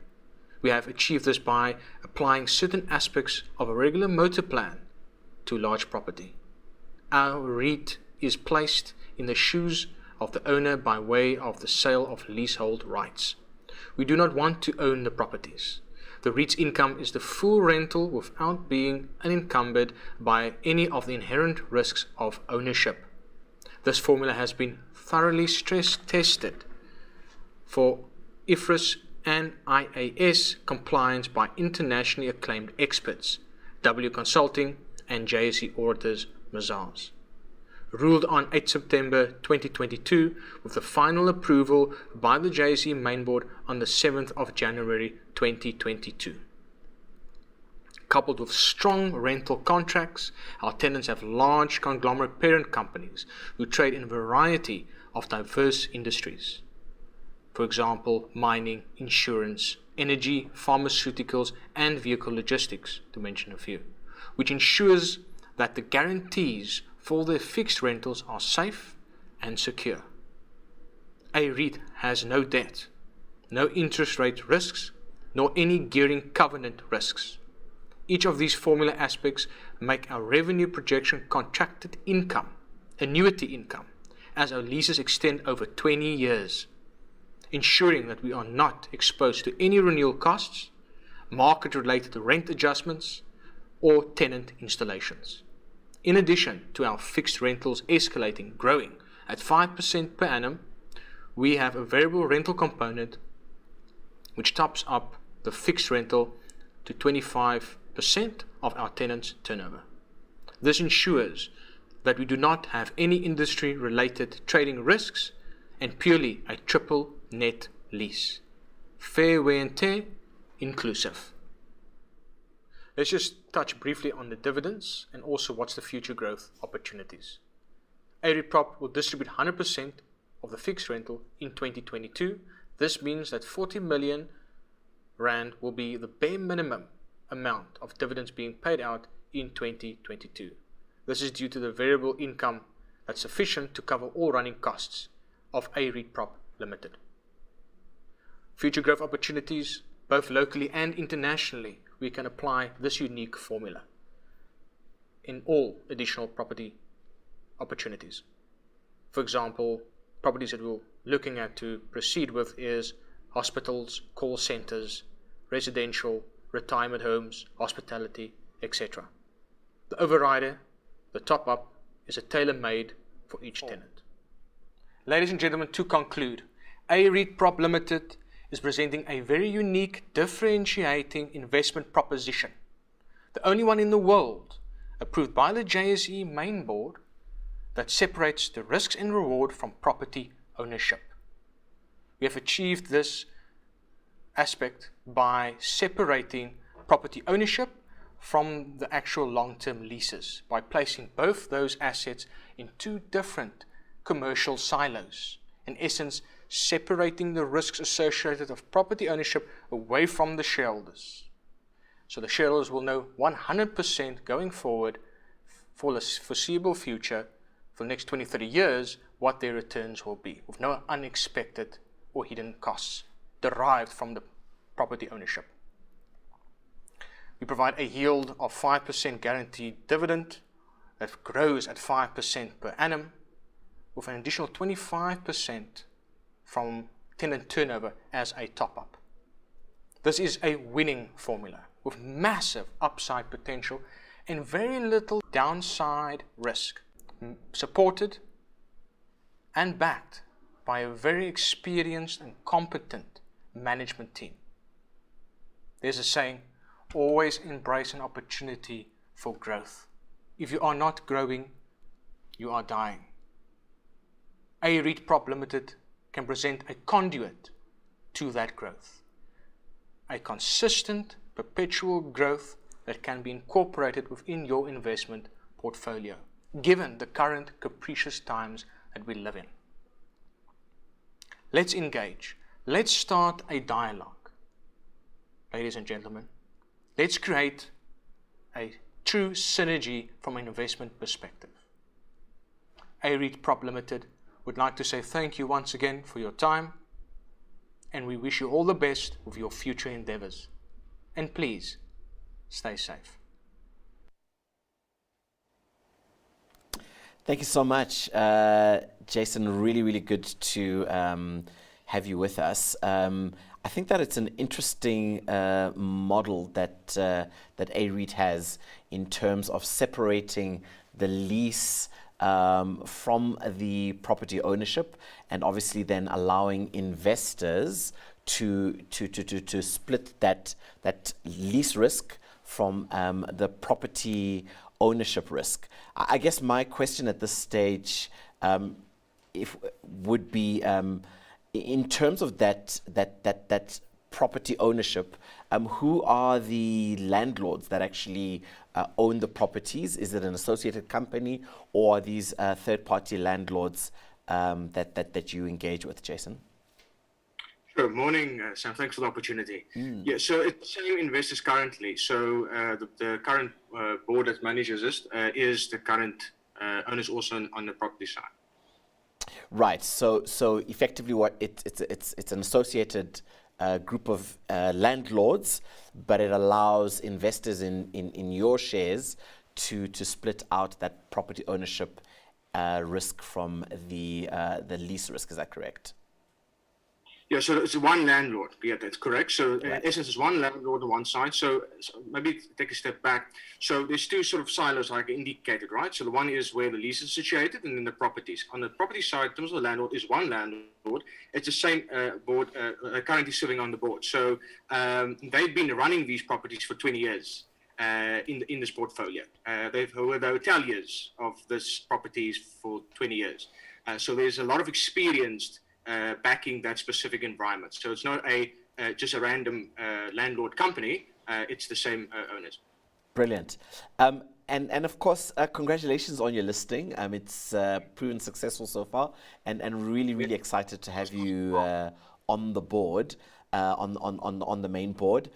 We have achieved this by applying certain aspects of a regular motor plan to large property. Our REIT is placed in the shoes of the owner by way of the sale of leasehold rights. We do not want to own the properties. The REIT's income is the full rental without being unencumbered by any of the inherent risks of ownership. This formula has been thoroughly stress tested for IFRS and IAS compliance by internationally acclaimed experts, W Consulting and JSE auditors Mazars. Ruled on 8 September 2022 with the final approval by the JSE main board on the 7th of January 2022. Coupled with strong rental contracts, our tenants have large conglomerate parent companies who trade in a variety of diverse industries. For example, mining, insurance, energy, pharmaceuticals, and vehicle logistics, to mention a few, which ensures that the guarantees for their fixed rentals are safe and secure. A REIT has no debt, no interest rate risks, nor any gearing covenant risks. Each of these formula aspects make our revenue projection contracted income, annuity income, as our leases extend over 20 years. Ensuring that we are not exposed to any renewal costs, market-related rent adjustments, or tenant installations. In addition to our fixed rentals escalating, growing at 5% per annum, we have a variable rental component which tops up the fixed rental to 25% of our tenants' turnover. This ensures that we do not have any industry-related trading risks and purely a triple net lease. Fair wear and tear inclusive. Let's just touch briefly on the dividends and also what's the future growth opportunities. A-Reit Prop will distribute 100% of the fixed rental in 2022. This means that 40 million rand will be the bare minimum amount of dividends being paid out in 2022. This is due to the variable income that's sufficient to cover all running costs of A-Reit Prop Limited. Future growth opportunities, both locally and internationally, we can apply this unique formula in all additional property opportunities. For example, properties that we're looking at to proceed with is hospitals, call centers, residential, retirement homes, hospitality, etc. The overrider, the top-up, is a tailor-made for each tenant. Ladies and gentlemen, to conclude, A-Reit Prop Limited is presenting a very unique, differentiating investment proposition. The only one in the world approved by the JSE main board that separates the risks and reward from property ownership. We have achieved this aspect by separating property ownership from the actual long-term leases, by placing both those assets in two different commercial silos. In essence, separating the risks associated with property ownership away from the shareholders. So the shareholders will know 100% going forward for the foreseeable future, for the next 20, 30 years, what their returns will be, with no unexpected or hidden costs derived from the property ownership. We provide a yield of 5% guaranteed dividend that grows at 5% per annum, with an additional 25% from tenant turnover as a top-up. This is a winning formula with massive upside potential and very little downside risk, supported and backed by a very experienced and competent management team. There's a saying, always embrace an opportunity for growth. If you are not growing, you are dying. A-Reit Prop Limited can present a conduit to that growth. A consistent, perpetual growth that can be incorporated within your investment portfolio, given the current capricious times that we live in. Let's engage. Let's start a dialogue. Ladies and gentlemen, let's create a true synergy from an investment perspective. A-Reit Prop Limited would like to say thank you once again for your time, and we wish you all the best with your future endeavors. And please, stay safe. Thank you so much, Jason. Really, really good to have you with us. I think that it's an interesting model that that A-Reit has in terms of separating the lease from the property ownership, and obviously then allowing investors to split that lease risk from the property ownership risk. I guess my question at this stage would be, in terms of that property ownership, who are the landlords that actually own the properties? Is it an associated company, or are these third-party landlords that you engage with, Jason? Sure. Morning, Sam. Thanks for the opportunity. Yeah, so it's the same investors currently. So the current board that manages this is the current owners also on the property side. Right. So effectively, what it's an associated group of landlords, but it allows investors in your shares to split out that property ownership risk from the lease risk. Is that correct? Yeah, so it's one landlord. Yeah, that's correct. So in essence, it's one landlord on one side. So maybe take a step back. So there's two sort of silos, like I indicated, right? So the one is where the lease is situated, and then the properties. On the property side, in terms of the landlord, is one landlord. It's the same board currently serving on the board. So they've been running these properties for 20 years in this portfolio. They've were the hoteliers of this properties for 20 years. So there's a lot of experience backing that specific environment. So it's not just a random landlord company, it's the same owners. Brilliant. And of course, congratulations on your listing. It's proven successful so far, and really, really excited to have you on the board, on the main board.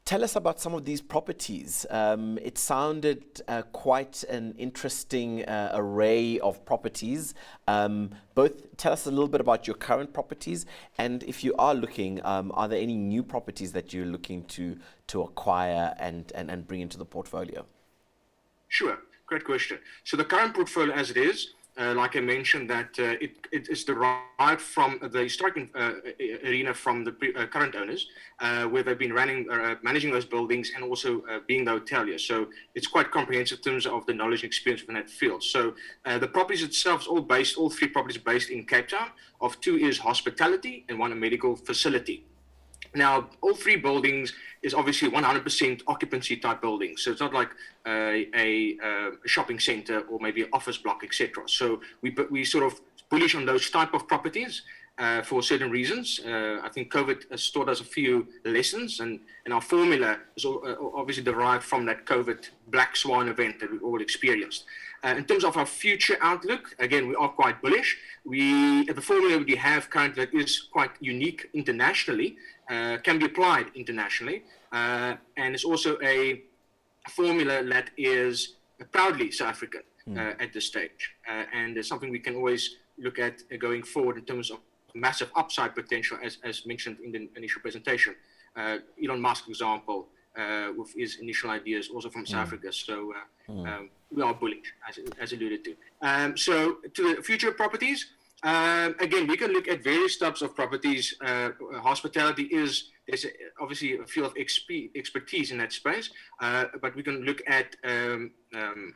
Tell us about some of these properties. It sounded quite an interesting array of properties. Both tell us a little bit about your current properties, and if you are looking, are there any new properties that you're looking to acquire and bring into the portfolio? Sure, great question. So the current portfolio as it is, like I mentioned, that it is derived from the historic arena from the current owners, where they've been managing those buildings and also being the hotelier. So it's quite comprehensive in terms of the knowledge and experience within that field. So the properties itself is all three properties based in Cape Town. Of two is hospitality and one a medical facility. Now, all three buildings is obviously 100% occupancy type buildings. So it's not like a shopping center or maybe an office block, etc. So we sort of bullish on those type of properties for certain reasons. I think COVID has taught us a few lessons, and our formula is obviously derived from that COVID black swan event that we all experienced. In terms of our future outlook, again, we are quite bullish. The formula we have currently that is quite unique internationally, can be applied internationally, and it's also a formula that is proudly South African at this stage, and it's something we can always look at going forward in terms of massive upside potential, as mentioned in the initial presentation. Elon Musk, for example, with his initial ideas also from South Africa. So we are bullish, as alluded to. So to the future properties, again, we can look at various types of properties. Hospitality there's obviously a field of expertise in that space, but we can look at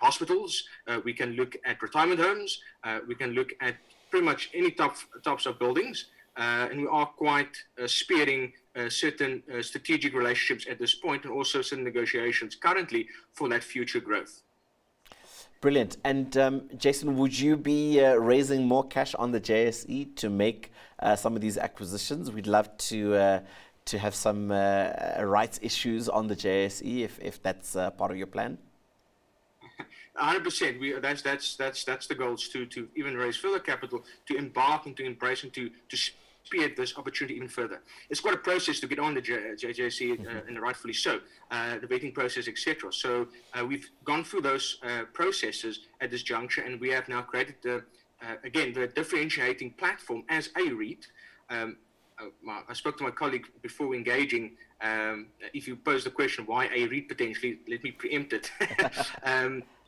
hospitals, we can look at retirement homes, we can look at pretty much any types of buildings, and we are quite spearheading certain strategic relationships at this point, and also some negotiations currently for that future growth. Brilliant. And Jason, would you be raising more cash on the JSE to make some of these acquisitions? We'd love to have some rights issues on the JSE if that's part of your plan. 100%. That's the goal, to even raise further capital, to embark and to embrace and to spearhead this opportunity even further. It's quite a process to get on the JSE, and rightfully so, the vetting process, etc. So we've gone through those processes at this juncture, and we have now created again the differentiating platform as A-Reit. I spoke to my colleague before engaging. If you pose the question why A-Reit potentially, let me preempt it.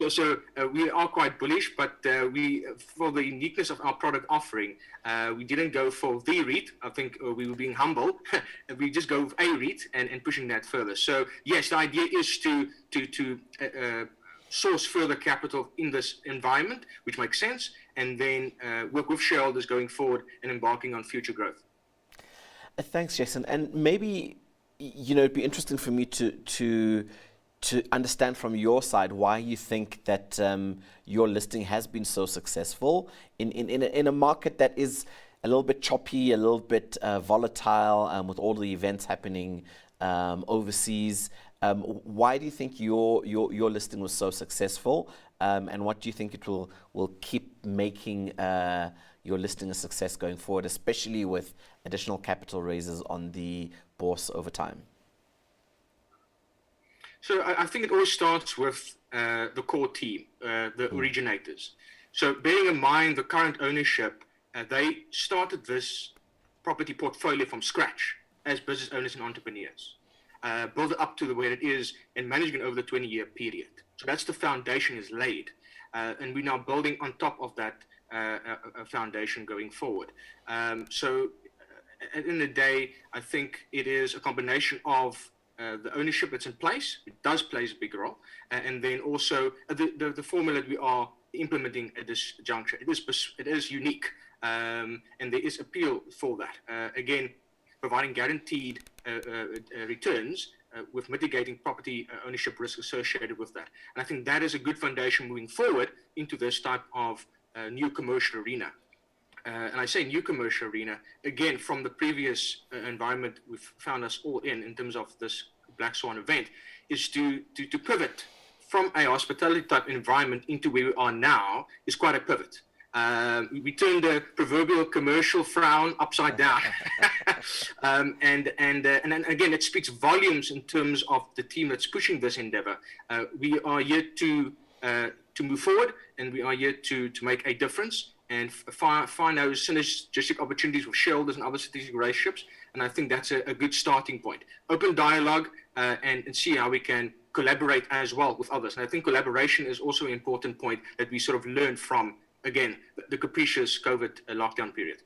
So we are quite bullish, but for the uniqueness of our product offering, we didn't go for the REIT. I think we were being humble. We just go with A-Reit and pushing that further. So yes, the idea is to source further capital in this environment, which makes sense, and then work with shareholders going forward and embarking on future growth. Thanks, Jason. And maybe, it'd be interesting for me to understand from your side why you think that your listing has been so successful in a market that is a little bit choppy, a little bit volatile, with all the events happening overseas. Why do you think your listing was so successful, and what do you think it will keep making your listing a success going forward, especially with additional capital raises on the bourse over time? So I think it always starts with the core team, the originators. So bearing in mind the current ownership, they started this property portfolio from scratch as business owners and entrepreneurs, build it up to where it is and management over the 20-year period. So that's the foundation is laid, and we're now building on top of that foundation going forward. So at the end of the day, I think it is a combination of the ownership that's in place. It does play a big role, and then also the formula that we are implementing at this juncture. It is unique, and there is appeal for that. Again, providing guaranteed returns with mitigating property ownership risk associated with that. And I think that is a good foundation moving forward into this type of new commercial arena. And I say new commercial arena, again, from the previous environment we've found us all in terms of this Black Swan event, is to pivot from a hospitality type environment into where we are now is quite a pivot. We turned the proverbial commercial frown upside down. And then again, it speaks volumes in terms of the team that's pushing this endeavor. We are here to move forward, and we are here to make a difference and find those synergistic opportunities with shareholders and other strategic relationships. And I think that's a good starting point. Open dialogue and see how we can collaborate as well with others. And I think collaboration is also an important point that we sort of learned from, again, the capricious COVID lockdown period.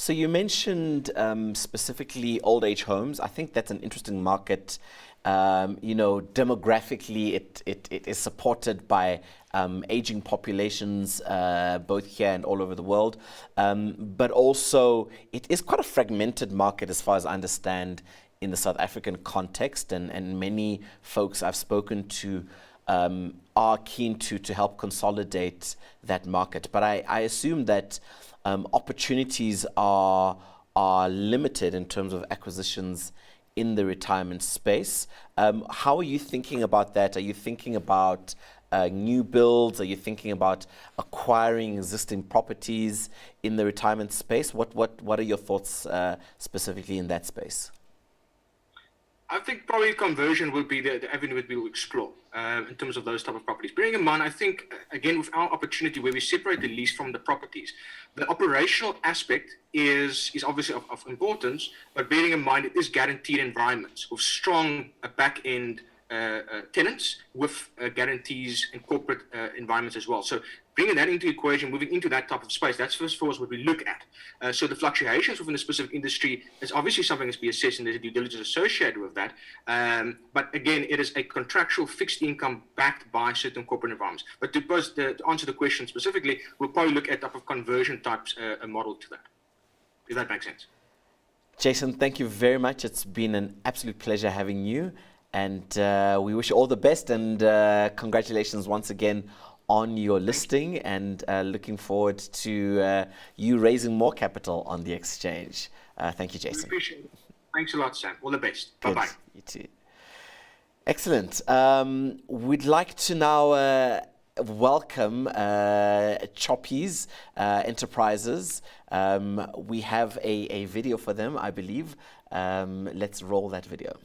So you mentioned specifically old age homes. I think that's an interesting market. Demographically, it is supported by aging populations, both here and all over the world. But also, it is quite a fragmented market as far as I understand in the South African context. And many folks I've spoken to are keen to help consolidate that market. But I assume that opportunities are limited in terms of acquisitions in the retirement space. How are you thinking about that? Are you thinking about new builds? Are you thinking about acquiring existing properties in the retirement space? What are your thoughts specifically in that space? I think probably conversion would be the avenue that we will explore in terms of those type of properties. Bearing in mind, I think, again, with our opportunity where we separate the lease from the properties, the operational aspect is obviously of importance, but bearing in mind it is guaranteed environments with strong back-end tenants with guarantees and corporate environments as well. So bringing that into the equation, moving into that type of space, that's first for us what we look at. So the fluctuations within a specific industry is obviously something that's to be assessed, and there's a due diligence associated with that. But again, it is a contractual fixed income backed by certain corporate environments. But to answer the question specifically, we'll probably look at type of conversion types a model to that, if that makes sense. Jason, thank you very much. It's been an absolute pleasure having you. And we wish you all the best, and congratulations once again on your listing, and looking forward to you raising more capital on the exchange. Thank you, Jason. We appreciate it. Thanks a lot, Sam. All the best. Good. Bye-bye. You too. Excellent. We'd like to now welcome Choppies Enterprises. We have a video for them, I believe. Let's roll that video.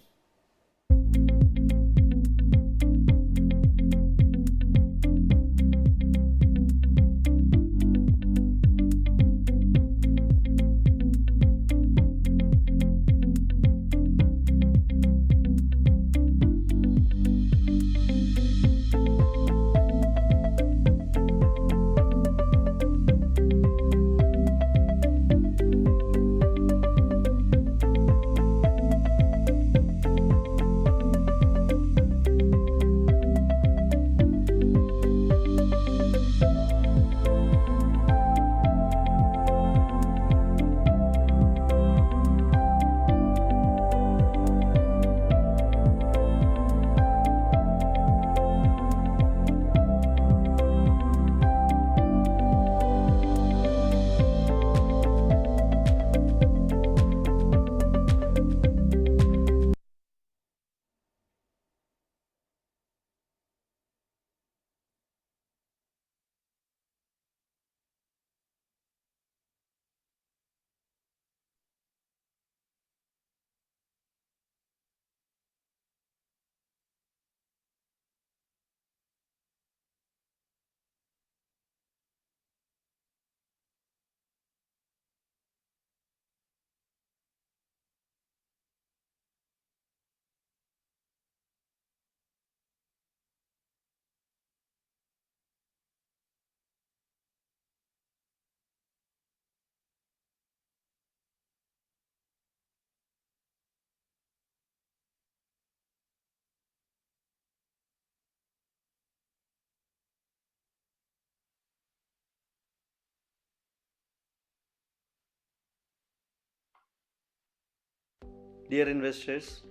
Dear investors,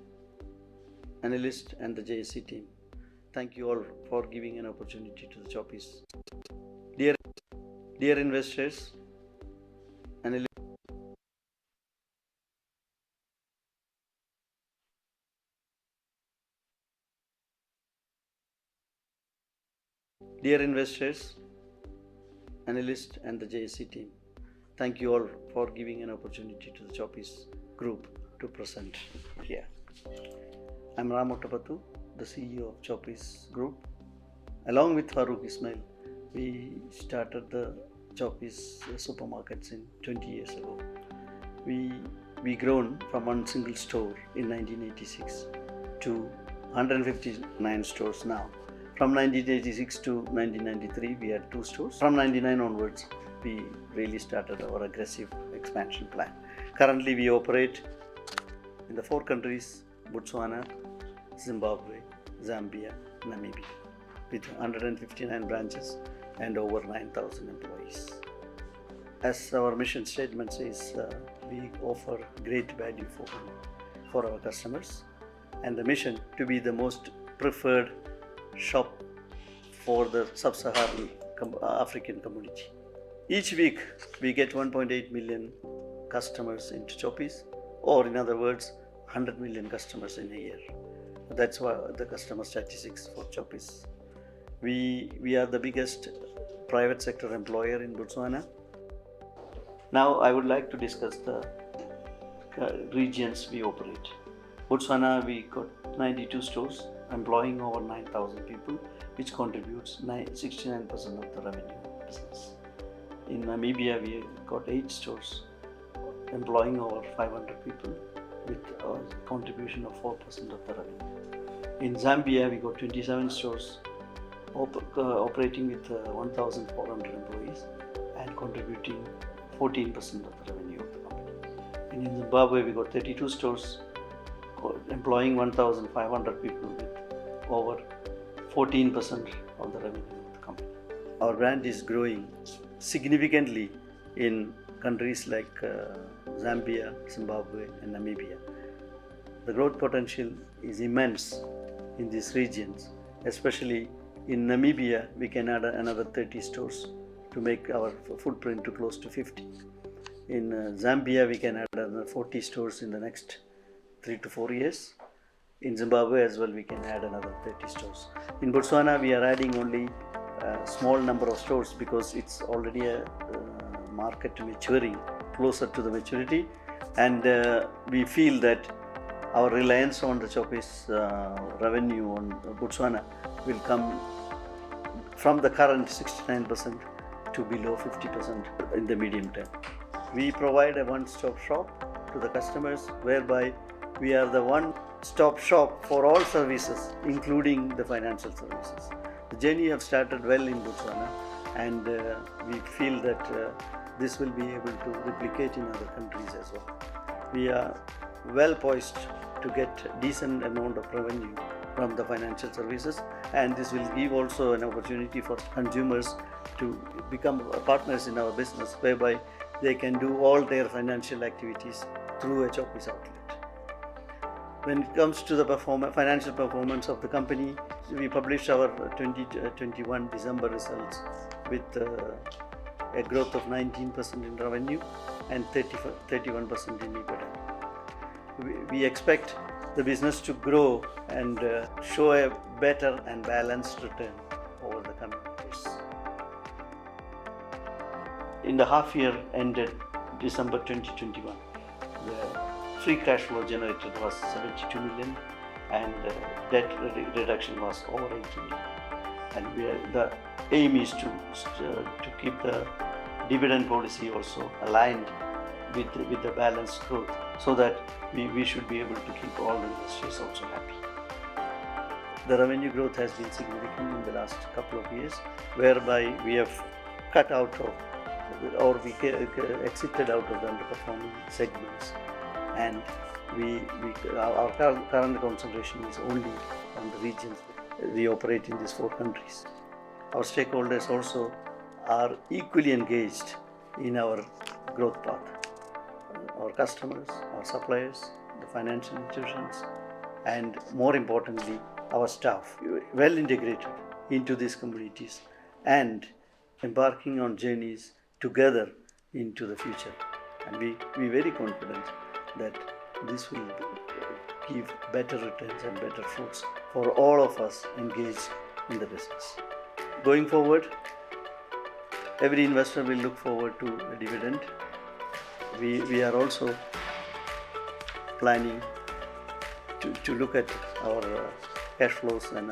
analysts and the JSE team, thank you all for giving an opportunity to the Choppies. Dear investors, analysts, and the JSE team, thank you all for giving an opportunity to the Choppies group to present here. I'm Ramotapattu, the CEO of Choppies Group. Along with Farouk Ismail, we started the Choppies supermarkets in 20 years ago. We grown from one single store in 1986 to 159 stores now. From 1986 to 1993, we had 2 stores. From 99 onwards, we really started our aggressive expansion plan. Currently, we operate in the 4 countries: Botswana, Zimbabwe, Zambia, Namibia, with 159 branches and over 9,000 employees. As our mission statement says, we offer great value for our customers, and the mission to be the most preferred shop for the sub-Saharan African community. Each week we get 1.8 million customers into Choppies, or in other words, 100 million customers in a year. That's why the customer statistics for Choppies. We are the biggest private sector employer in Botswana. Now I would like to discuss the regions we operate. Botswana, we got 92 stores employing over 9,000 people, which contributes 69% of the revenue business. In Namibia, we got 8 stores employing over 500 people with a contribution of 4% of the revenue. In Zambia, we got 27 stores operating with 1,400 employees and contributing 14% of the revenue of the company. And in Zimbabwe, we got 32 stores employing 1,500 people with over 14% of the revenue of the company. Our brand is growing significantly in countries like Zambia, Zimbabwe, and Namibia. The growth potential is immense in these regions, especially in Namibia. We can add another 30 stores to make our footprint to close to 50. In Zambia, we can add another 40 stores in the next 3 to 4 years. In Zimbabwe as well, we can add another 30 stores. In Botswana, we are adding only a small number of stores because it's already a market maturing, closer to the maturity, and we feel that our reliance on the Choppies revenue on Botswana will come from the current 69% to below 50% in the medium term. We provide a one-stop shop to the customers, whereby we are the one-stop shop for all services, including the financial services. The journey have started well in Botswana, and we feel that this will be able to replicate in other countries as well. We are well poised to get decent amount of revenue from the financial services, and this will give also an opportunity for consumers to become partners in our business, whereby they can do all their financial activities through a Choppies outlet. When it comes to the financial performance of the company, we published our 2021 December results with a growth of 19% in revenue and 31% in EBITDA. We expect the business to grow and show a better and balanced return over the coming years. In the half year ended December 2021, the free cash flow generated was 72 million and debt reduction was over 80 million. And the aim is to keep the dividend policy also aligned with the balanced growth, so that we should be able to keep all the investors also happy. The revenue growth has been significant in the last couple of years, whereby we have cut out of, or we exited out of the underperforming segments, and our current concentration is only on the regions we operate in these 4 countries. Our stakeholders also are equally engaged in our growth path. Our customers, our suppliers, the financial institutions, and more importantly, our staff, well integrated into these communities and embarking on journeys together into the future. And we are very confident that this will give better returns and better fruits for all of us engaged in the business. Going forward, every investor will look forward to a dividend. We are also planning to look at our cash flows and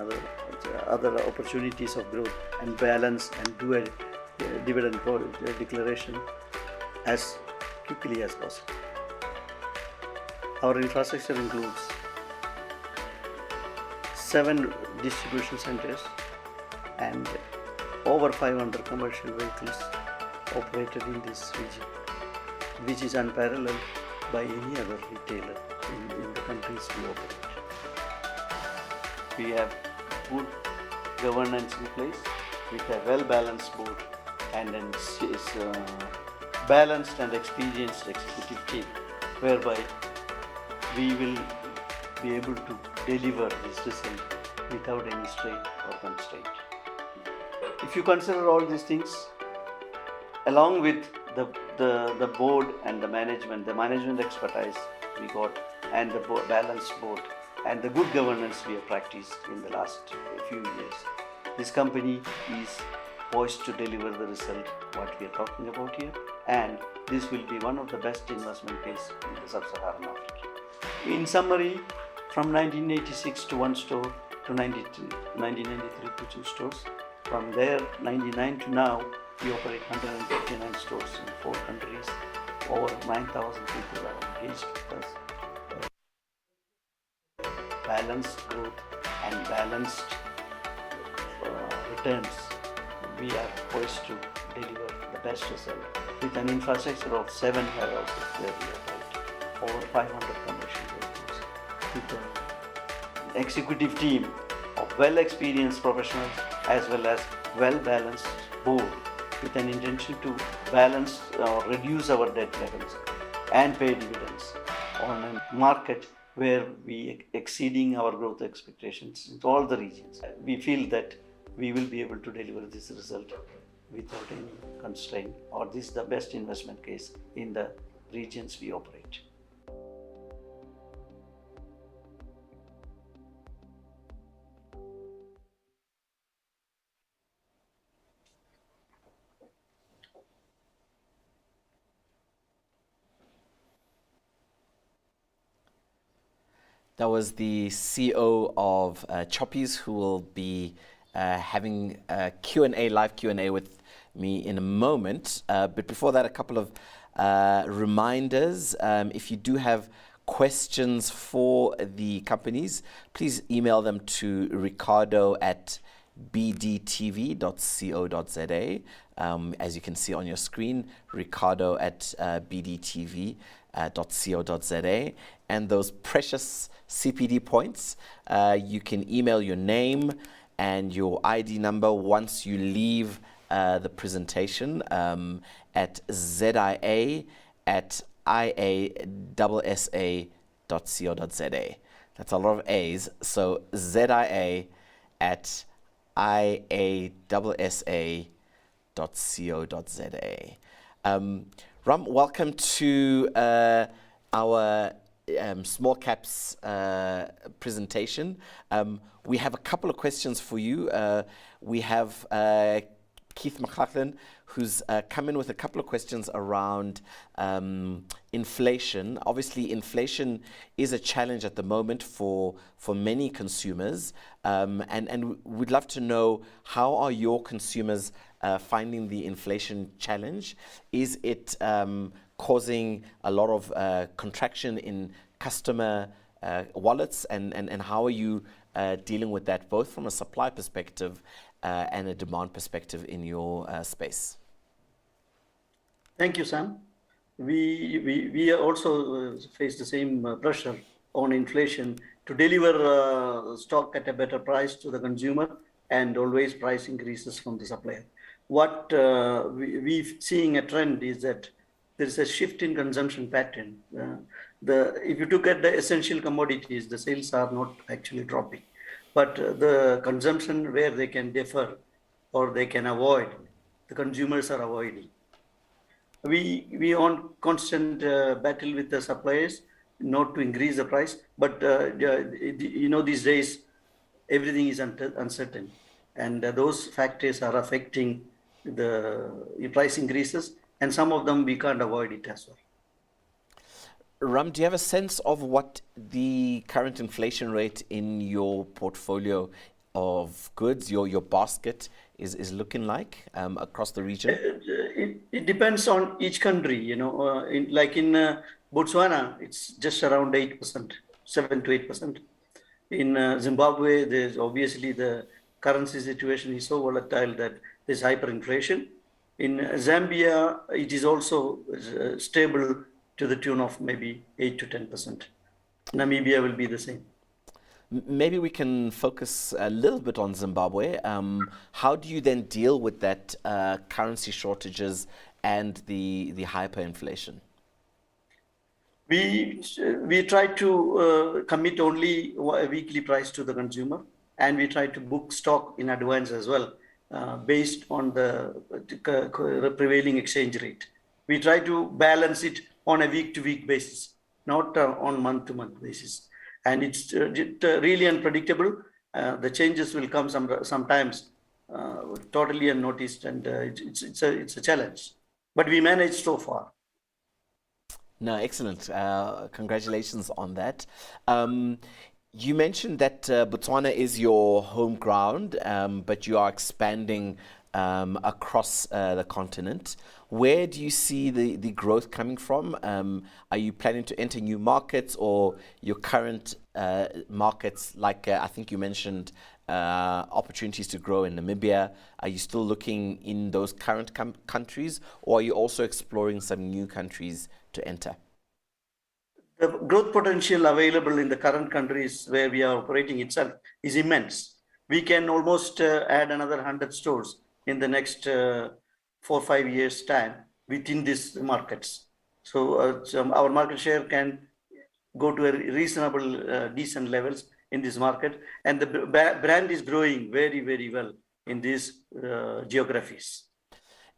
other opportunities of growth and balance and do a dividend declaration as quickly as possible. Our infrastructure includes 7 distribution centers and over 500 commercial vehicles operated in this region. which is unparalleled by any other retailer in the countries we operate. We have good governance in place with a well-balanced board and a balanced and experienced executive team, whereby we will be able to deliver this result without any strain or constraint. If you consider all these things, along with the board and the management expertise we got, and the balanced board, and the good governance we have practiced in the last few years, this company is poised to deliver the result what we are talking about here, and this will be one of the best investment case in the sub-Saharan Africa. In summary, from 1986 to one store to 1993 to 2 stores, from there 99 to now, we operate 159 stores in 4 countries. Over 9,000 people are engaged with us. Balanced growth and balanced returns. We are poised to deliver the best result with an infrastructure of 7 warehouses where we operate, over 500 commercial vehicles, with an executive team of well-experienced professionals as well as well-balanced board, with an intention to balance or reduce our debt levels and pay dividends on a market where we exceeding our growth expectations in all the regions. We feel that we will be able to deliver this result without any constraint, or this is the best investment case in the regions we operate. That was the CEO of Choppies, who will be having a Q&A, live Q&A with me in a moment. But before that, a couple of reminders. If you do have questions for the companies, please email them to ricardo@bdtv.co.za. As you can see on your screen, ricardo@bdtv.co.za. And those precious CPD points, you can email your name and your ID number once you leave the presentation at zia@iassa.co.za. That's a lot of A's. So zia@iassa.co.za. Ram, welcome to our small caps presentation. We have a couple of questions for you. We have Keith McLaughlin, who's come in with a couple of questions around inflation. Obviously, inflation is a challenge at the moment for many consumers, and we'd love to know, how are your consumers finding the inflation challenge? Is it causing a lot of contraction in customer wallets, and how are you dealing with that, both from a supply perspective and a demand perspective in your space? Thank you, Sam. We also face the same pressure on inflation to deliver stock at a better price to the consumer, and always price increases from the supplier. What we're seeing a trend is that there is a shift in consumption pattern. If you look at the essential commodities, the sales are not actually dropping, but the consumption where they can defer or they can avoid, the consumers are avoiding. We on constant battle with the suppliers not to increase the price, but these days everything is uncertain, and those factors are affecting the price increases, and some of them we can't avoid it as well. Ram, do you have a sense of what the current inflation rate in your portfolio of goods, your basket, is looking like across the region? It depends on each country. Like in Botswana, it's just around 8%, 7 to 8%. In Zimbabwe, there's obviously the currency situation is so volatile that there's hyperinflation. In Zambia, it is also stable to the tune of maybe 8 to 10%. Namibia will be the same. Maybe we can focus a little bit on Zimbabwe. How do you then deal with that currency shortages and the hyperinflation? We try to commit only a weekly price to the consumer, and we try to book stock in advance as well, based on the prevailing exchange rate. We try to balance it on a week-to-week basis, not on month-to-month basis. And it's really unpredictable. The changes will come sometimes totally unnoticed, and it's a challenge. But we managed so far. No, excellent. Congratulations on that. You mentioned that Botswana is your home ground, but you are expanding across the continent. Where do you see the growth coming from? Are you planning to enter new markets, or your current markets, like I think you mentioned opportunities to grow in Namibia? Are you still looking in those current countries, or are you also exploring some new countries to enter? The growth potential available in the current countries where we are operating itself is immense. We can almost add another 100 stores in the next 4 or 5 years' time within these markets. So our market share can go to a reasonable, decent levels in this market, and the brand is growing very, very well in these geographies.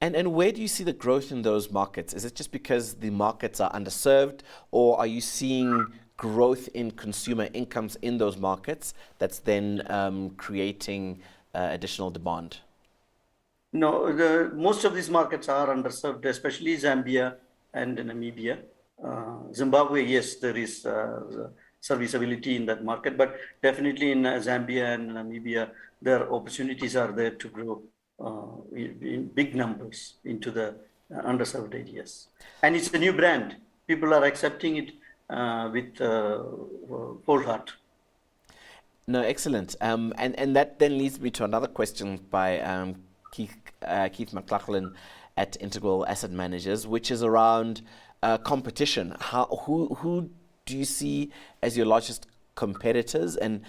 And where do you see the growth in those markets? Is it just because the markets are underserved, or are you seeing growth in consumer incomes in those markets that's then creating additional demand? No, most of these markets are underserved, especially Zambia and Namibia. Zimbabwe, yes, there is serviceability in that market, but definitely in Zambia and Namibia, their opportunities are there to grow in big numbers into the underserved areas. And it's a new brand. People are accepting it with whole heart. No, excellent. And that then leads me to another question by Keith McLaughlin at Integral Asset Managers, which is around competition. Who do you see as your largest competitors, and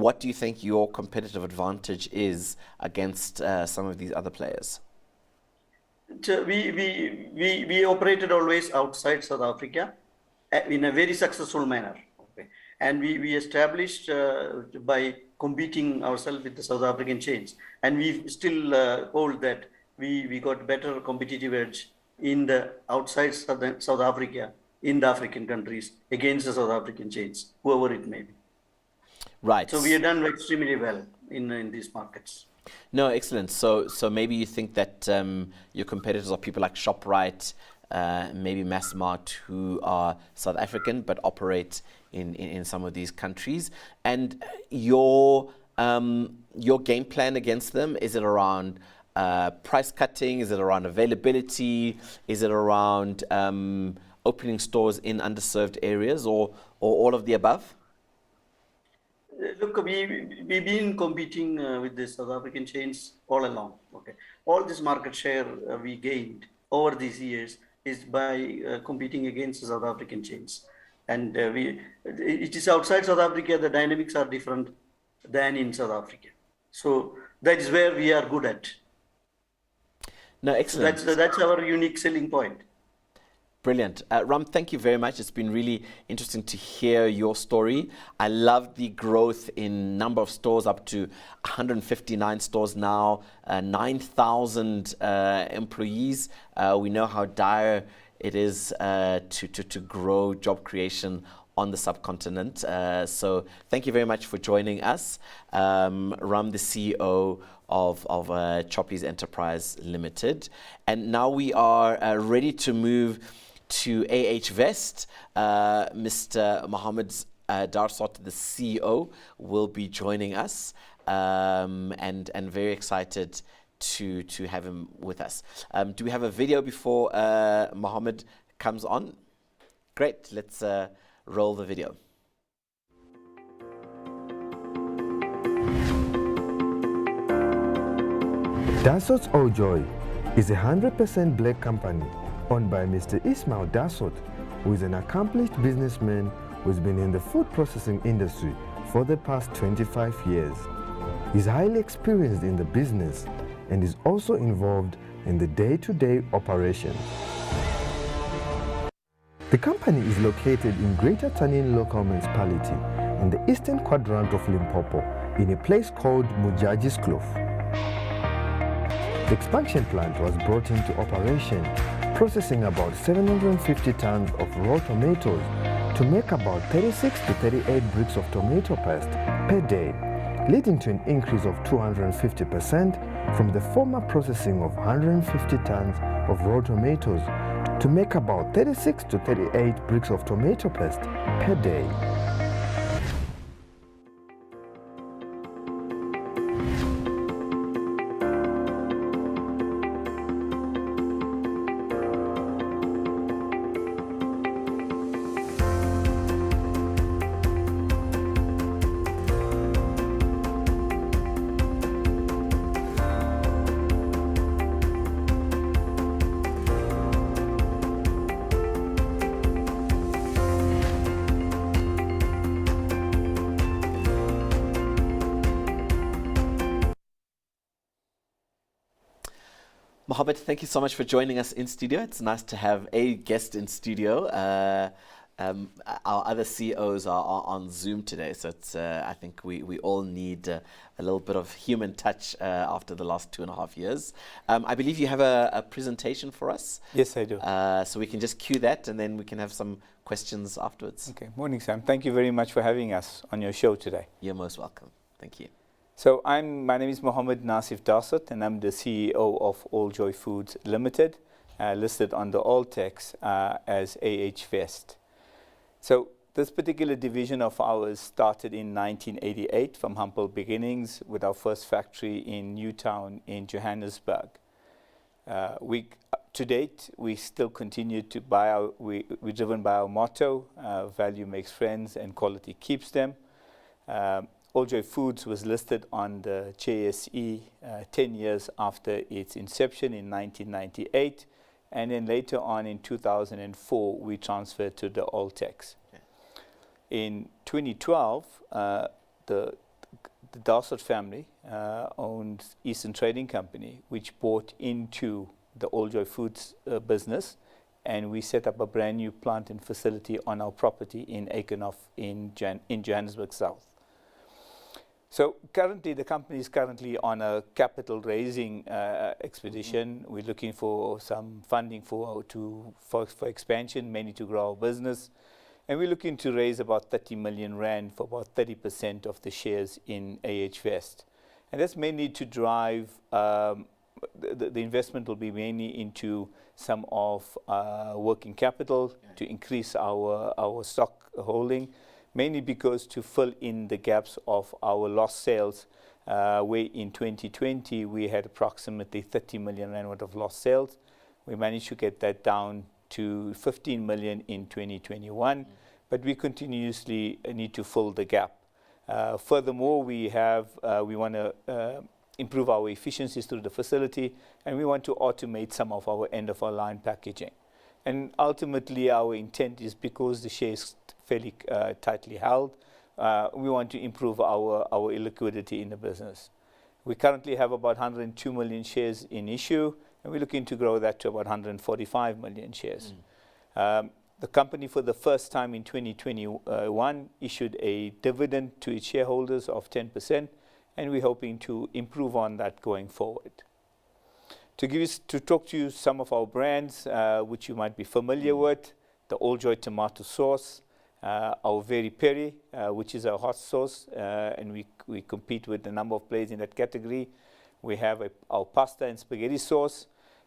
what do you think your competitive advantage is against some of these other players? So we operated always outside South Africa in a very successful manner. Okay. And we established by competing ourselves with the South African chains, and we still hold that we got better competitive edge in the outside South Africa, in the African countries, against the South African chains, whoever it may be. Right. So we have done extremely well in these markets. No, excellent. So maybe you think that your competitors are people like Shoprite, maybe Massmart, who are South African but operate in some of these countries. And your game plan against them, is it around price cutting? Is it around availability? Is it around opening stores in underserved areas, or all of the above? Look, we've been competing with the South African chains all along. Okay, all this market share we gained over these years is by competing against the South African chains, and it is outside South Africa. The dynamics are different than in South Africa, so that is where we are good at. No, excellent. So that's our unique selling point. Brilliant. Ram, thank you very much. It's been really interesting to hear your story. I love the growth in number of stores, up to 159 stores now, 9,000 employees. We know how dire it is to grow job creation on the subcontinent. So thank you very much for joining us. Ram, the CEO of Choppies Enterprise Limited. And now we are ready to move to Ahvest. Mr. Mohammed Darsot, the CEO, will be joining us, and very excited to have him with us. Do we have a video before Mohammed comes on? Great, let's roll the video. Darsot's Ojoy is a 100% black company owned by Mr. Ismail Dasot, who is an accomplished businessman who has been in the food processing industry for the past 25 years. He's highly experienced in the business and is also involved in the day-to-day operations. The company is located in Greater Tanin Local Municipality in the eastern quadrant of Limpopo in a place called Mujajis Kloof. The expansion plant was brought into operation, processing about 750 tons of raw tomatoes to make about 36 to 38 bricks of tomato paste per day, leading to an increase of 250% from the former processing of 150 tons of raw tomatoes to make about 36 to 38 bricks of tomato paste per day. Mohammed, thank you so much for joining us in studio. It's nice to have a guest in studio. Our other CEOs are on Zoom today, so it's, I think we all need a little bit of human touch after the last 2.5 years. I believe you have a presentation for us. Yes, I do. So we can just cue that and then we can have some questions afterwards. Okay, morning Sam. Thank you very much for having us on your show today. You're most welcome. Thank you. So my name is Mohammed Nasif Dasot and I'm the CEO of All Joy Foods Limited, listed on the Alltex as Ahvest. So this particular division of ours started in 1988 from humble beginnings with our first factory in Newtown in Johannesburg. To date, we still continue to we're driven by our motto, value makes friends and quality keeps them. All Joy Foods was listed on the JSE 10 years after its inception in 1998, and then later on in 2004 we transferred to the Alltex. Okay. In 2012, the Dasot family owned Eastern Trading Company, which bought into the All Joy Foods business, and we set up a brand new plant and facility on our property in Eikenhof in Johannesburg South. So currently, the company is currently on a capital raising expedition. We're looking for some funding for expansion, mainly to grow our business. And we're looking to raise about 30 million rand for about 30% of the shares in Ahvest. And that's mainly to drive, the investment will be mainly into some of working capital to increase our stock holding, mainly because to fill in the gaps of our lost sales, where in 2020 we had approximately 30 million rand worth of lost sales. We managed to get that down to 15 million in 2021, but we continuously need to fill the gap. Furthermore, we want to improve our efficiencies through the facility, and we want to automate some of our end-of-our-line packaging. And ultimately, our intent is, because the share is fairly tightly held, we want to improve our illiquidity in the business. We currently have about 102 million shares in issue, and we're looking to grow that to about 145 million shares. The company, for the first time in 2021, issued a dividend to its shareholders of 10%, and we're hoping to improve on that going forward. To talk to you some of our brands, which you might be familiar with, the All Joy tomato sauce, our Very Peri, which is our hot sauce, and we compete with a number of players in that category. We have our pasta and spaghetti sauce,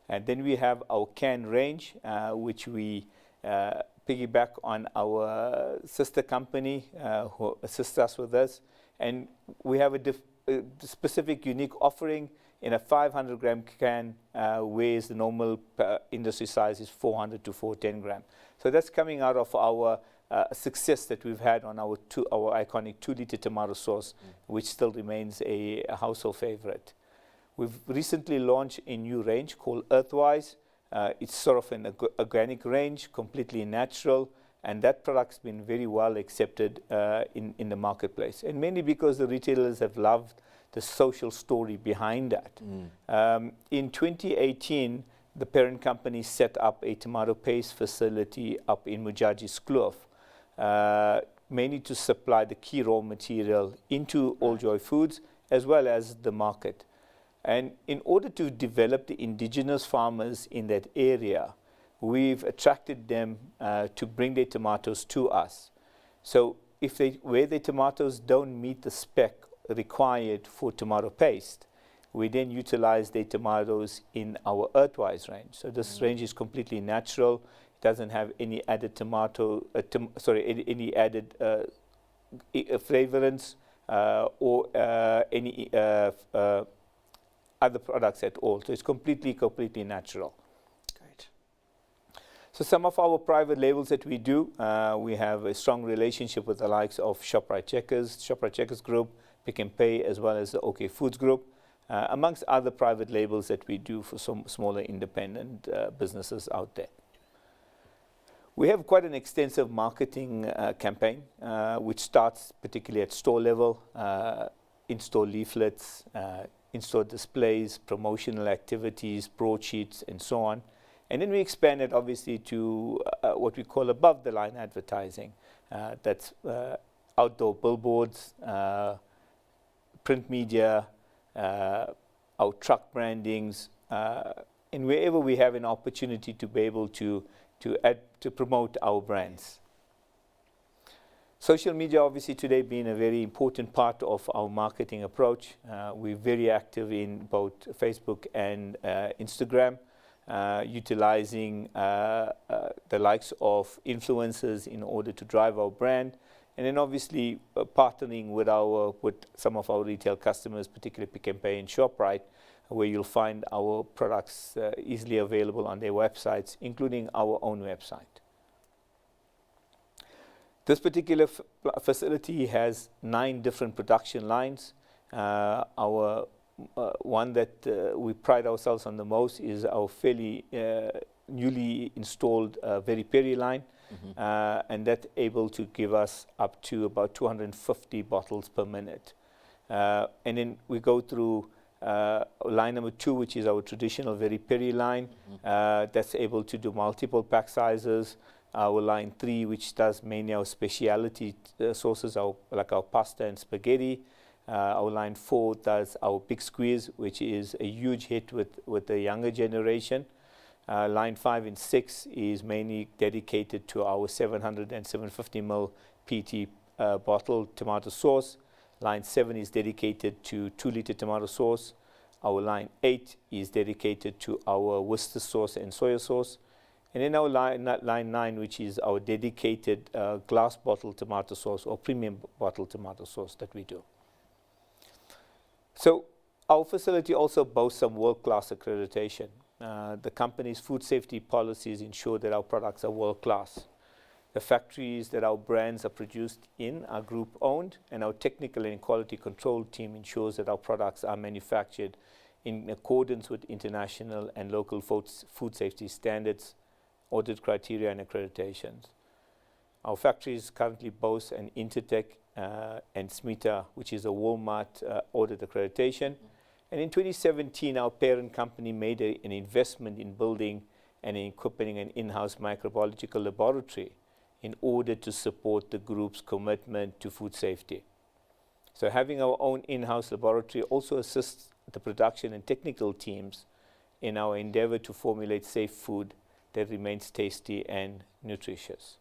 and then we have our canned range, which we piggyback on our sister company who assist us with this. And we have a specific unique offering in a 500-gram can, whereas the normal industry size is 400 to 410 gram. So that's coming out of our success that we've had on our iconic 2-liter tomato sauce, which still remains a household favorite. We've recently launched a new range called Earthwise. It's sort of an organic range, completely natural, and that product's been very well accepted in the marketplace. And mainly because the retailers have loved the social story behind that. In 2018, the parent company set up a tomato paste facility up in Mujadji's Kloof, mainly to supply the key raw material into Alljoy Foods as well as the market. And in order to develop the indigenous farmers in that area, we've attracted them to bring their tomatoes to us. So where the tomatoes don't meet the spec required for tomato paste, we then utilize the tomatoes in our Earthwise range. So this range is completely natural. It doesn't have any added any added flavorants or any other products at all. So it's completely natural. Great. So some of our private labels that we do, we have a strong relationship with the likes of Shoprite Checkers Group, Pick n Pay, as well as the OK Foods Group, amongst other private labels that we do for some smaller independent businesses out there. We have quite an extensive marketing campaign, which starts particularly at store level, in-store leaflets, in-store displays, promotional activities, broadsheets, and so on. And then we expand it obviously to what we call above the line advertising. That's outdoor billboards, print media, our truck brandings, and wherever we have an opportunity to be able to promote our brands. Social media obviously today being a very important part of our marketing approach. We're very active in both Facebook and Instagram, utilizing the likes of influencers in order to drive our brand. And then obviously partnering with some of our retail customers, particularly Pick n Pay and Shoprite, where you'll find our products easily available on their websites, including our own website. This particular facility has 9 different production lines. Our one that we pride ourselves on the most is our fairly newly installed Very Peri line. And that's able to give us up to about 250 bottles per minute. And then we go through line number 2, which is our traditional Very Peri line. That's able to do multiple pack sizes. Our line 3, which does mainly our specialty sauces, like our pasta and spaghetti. Our line 4 does our Big Squeeze, which is a huge hit with the younger generation. Line 5 and 6 is mainly dedicated to our 700 and 750 ml PT bottle tomato sauce. Line 7 is dedicated to 2-liter tomato sauce. Our line 8 is dedicated to our Worcester sauce and soya sauce. And then our line 9, which is our dedicated glass bottle tomato sauce or premium bottle tomato sauce that we do. So our facility also boasts some world-class accreditation. The company's food safety policies ensure that our products are world-class. The factories that our brands are produced in are group-owned, and our technical and quality control team ensures that our products are manufactured in accordance with international and local food safety standards, audit criteria, and accreditations. Our factories currently boast an Intertech and SMETA, which is a Walmart audit accreditation. And in 2017, our parent company made an investment in building and equipping an in-house microbiological laboratory in order to support the group's commitment to food safety. So having our own in-house laboratory also assists the production and technical teams in our endeavor to formulate safe food that remains tasty and nutritious.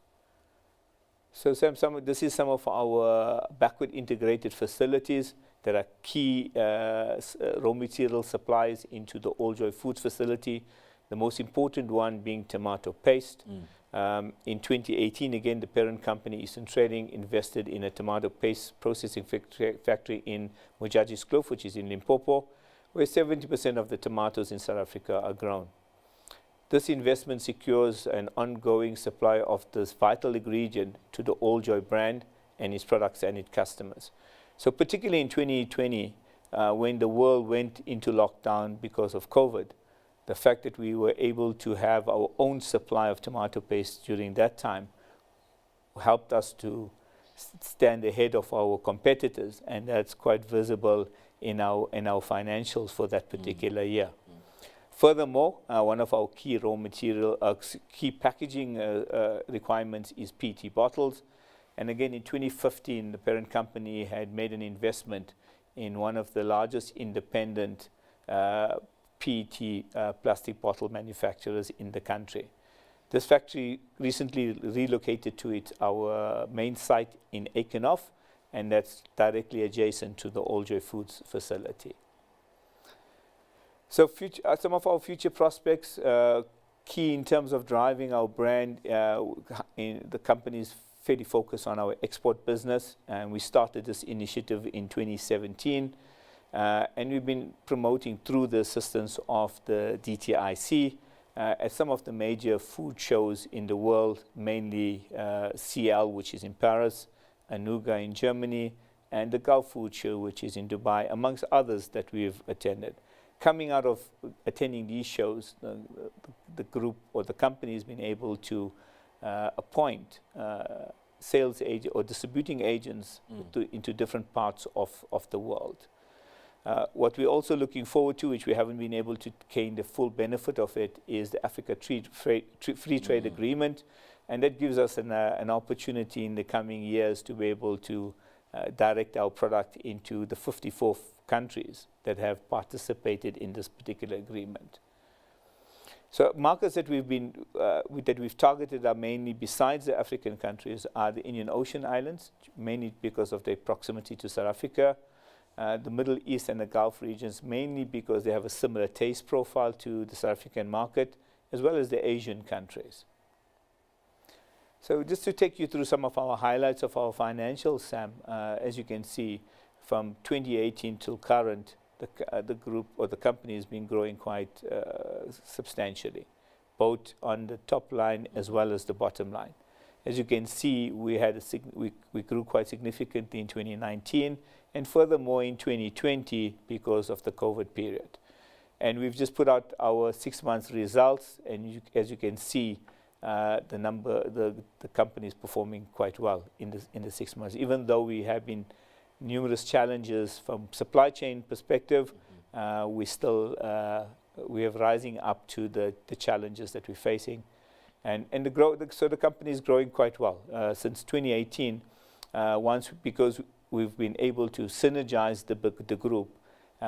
So this is some of our backward integrated facilities that are key raw material supplies into the Alljoy Foods facility, the most important one being tomato paste. In 2018, again, the parent company, Eastern Trading, invested in a tomato paste processing factory in Mujadji's Kloof, which is in Limpopo, where 70% of the tomatoes in South Africa are grown. This investment secures an ongoing supply of this vital ingredient to the Alljoy brand and its products and its customers. So particularly in 2020, when the world went into lockdown because of COVID, the fact that we were able to have our own supply of tomato paste during that time helped us to stand ahead of our competitors, and that's quite visible in our financials for that particular year. Furthermore, one of our key raw material, key packaging requirements is PET bottles. And again, in 2015, the parent company had made an investment in one of the largest independent PET plastic bottle manufacturers in the country. This factory recently relocated to our main site in Eikenhof, and that's directly adjacent to the Alljoy Foods facility. So some of our future prospects, key in terms of driving our brand, the company is fairly focused on our export business, and we started this initiative in 2017, and we've been promoting through the assistance of the DTIC at some of the major food shows in the world, mainly CL, which is in Paris, Anuga in Germany, and the Gulf Food Show, which is in Dubai, amongst others that we've attended. Coming out of attending these shows, the group or the company has been able to appoint sales agents or distributing agents into different parts of the world. What we're also looking forward to, which we haven't been able to gain the full benefit of it, is the Africa Free Trade Agreement, and that gives us an opportunity in the coming years to be able to direct our product into the 54 countries that have participated in this particular agreement. So markets that we've targeted are mainly, besides the African countries, are the Indian Ocean islands, mainly because of their proximity to South Africa, the Middle East and the Gulf regions, mainly because they have a similar taste profile to the South African market, as well as the Asian countries. So just to take you through some of our highlights of our financials, Sam, as you can see, from 2018 till current, the group or the company has been growing quite substantially, both on the top line as well as the bottom line. As you can see, we grew quite significantly in 2019, and furthermore in 2020 because of the COVID period. And we've just put out our 6 months results, and as you can see, the company is performing quite well in the 6 months, even though we have been numerous challenges from supply chain perspective. We are rising up to the challenges that we're facing, and so the company is growing quite well since 2018. Because we've been able to synergize the group,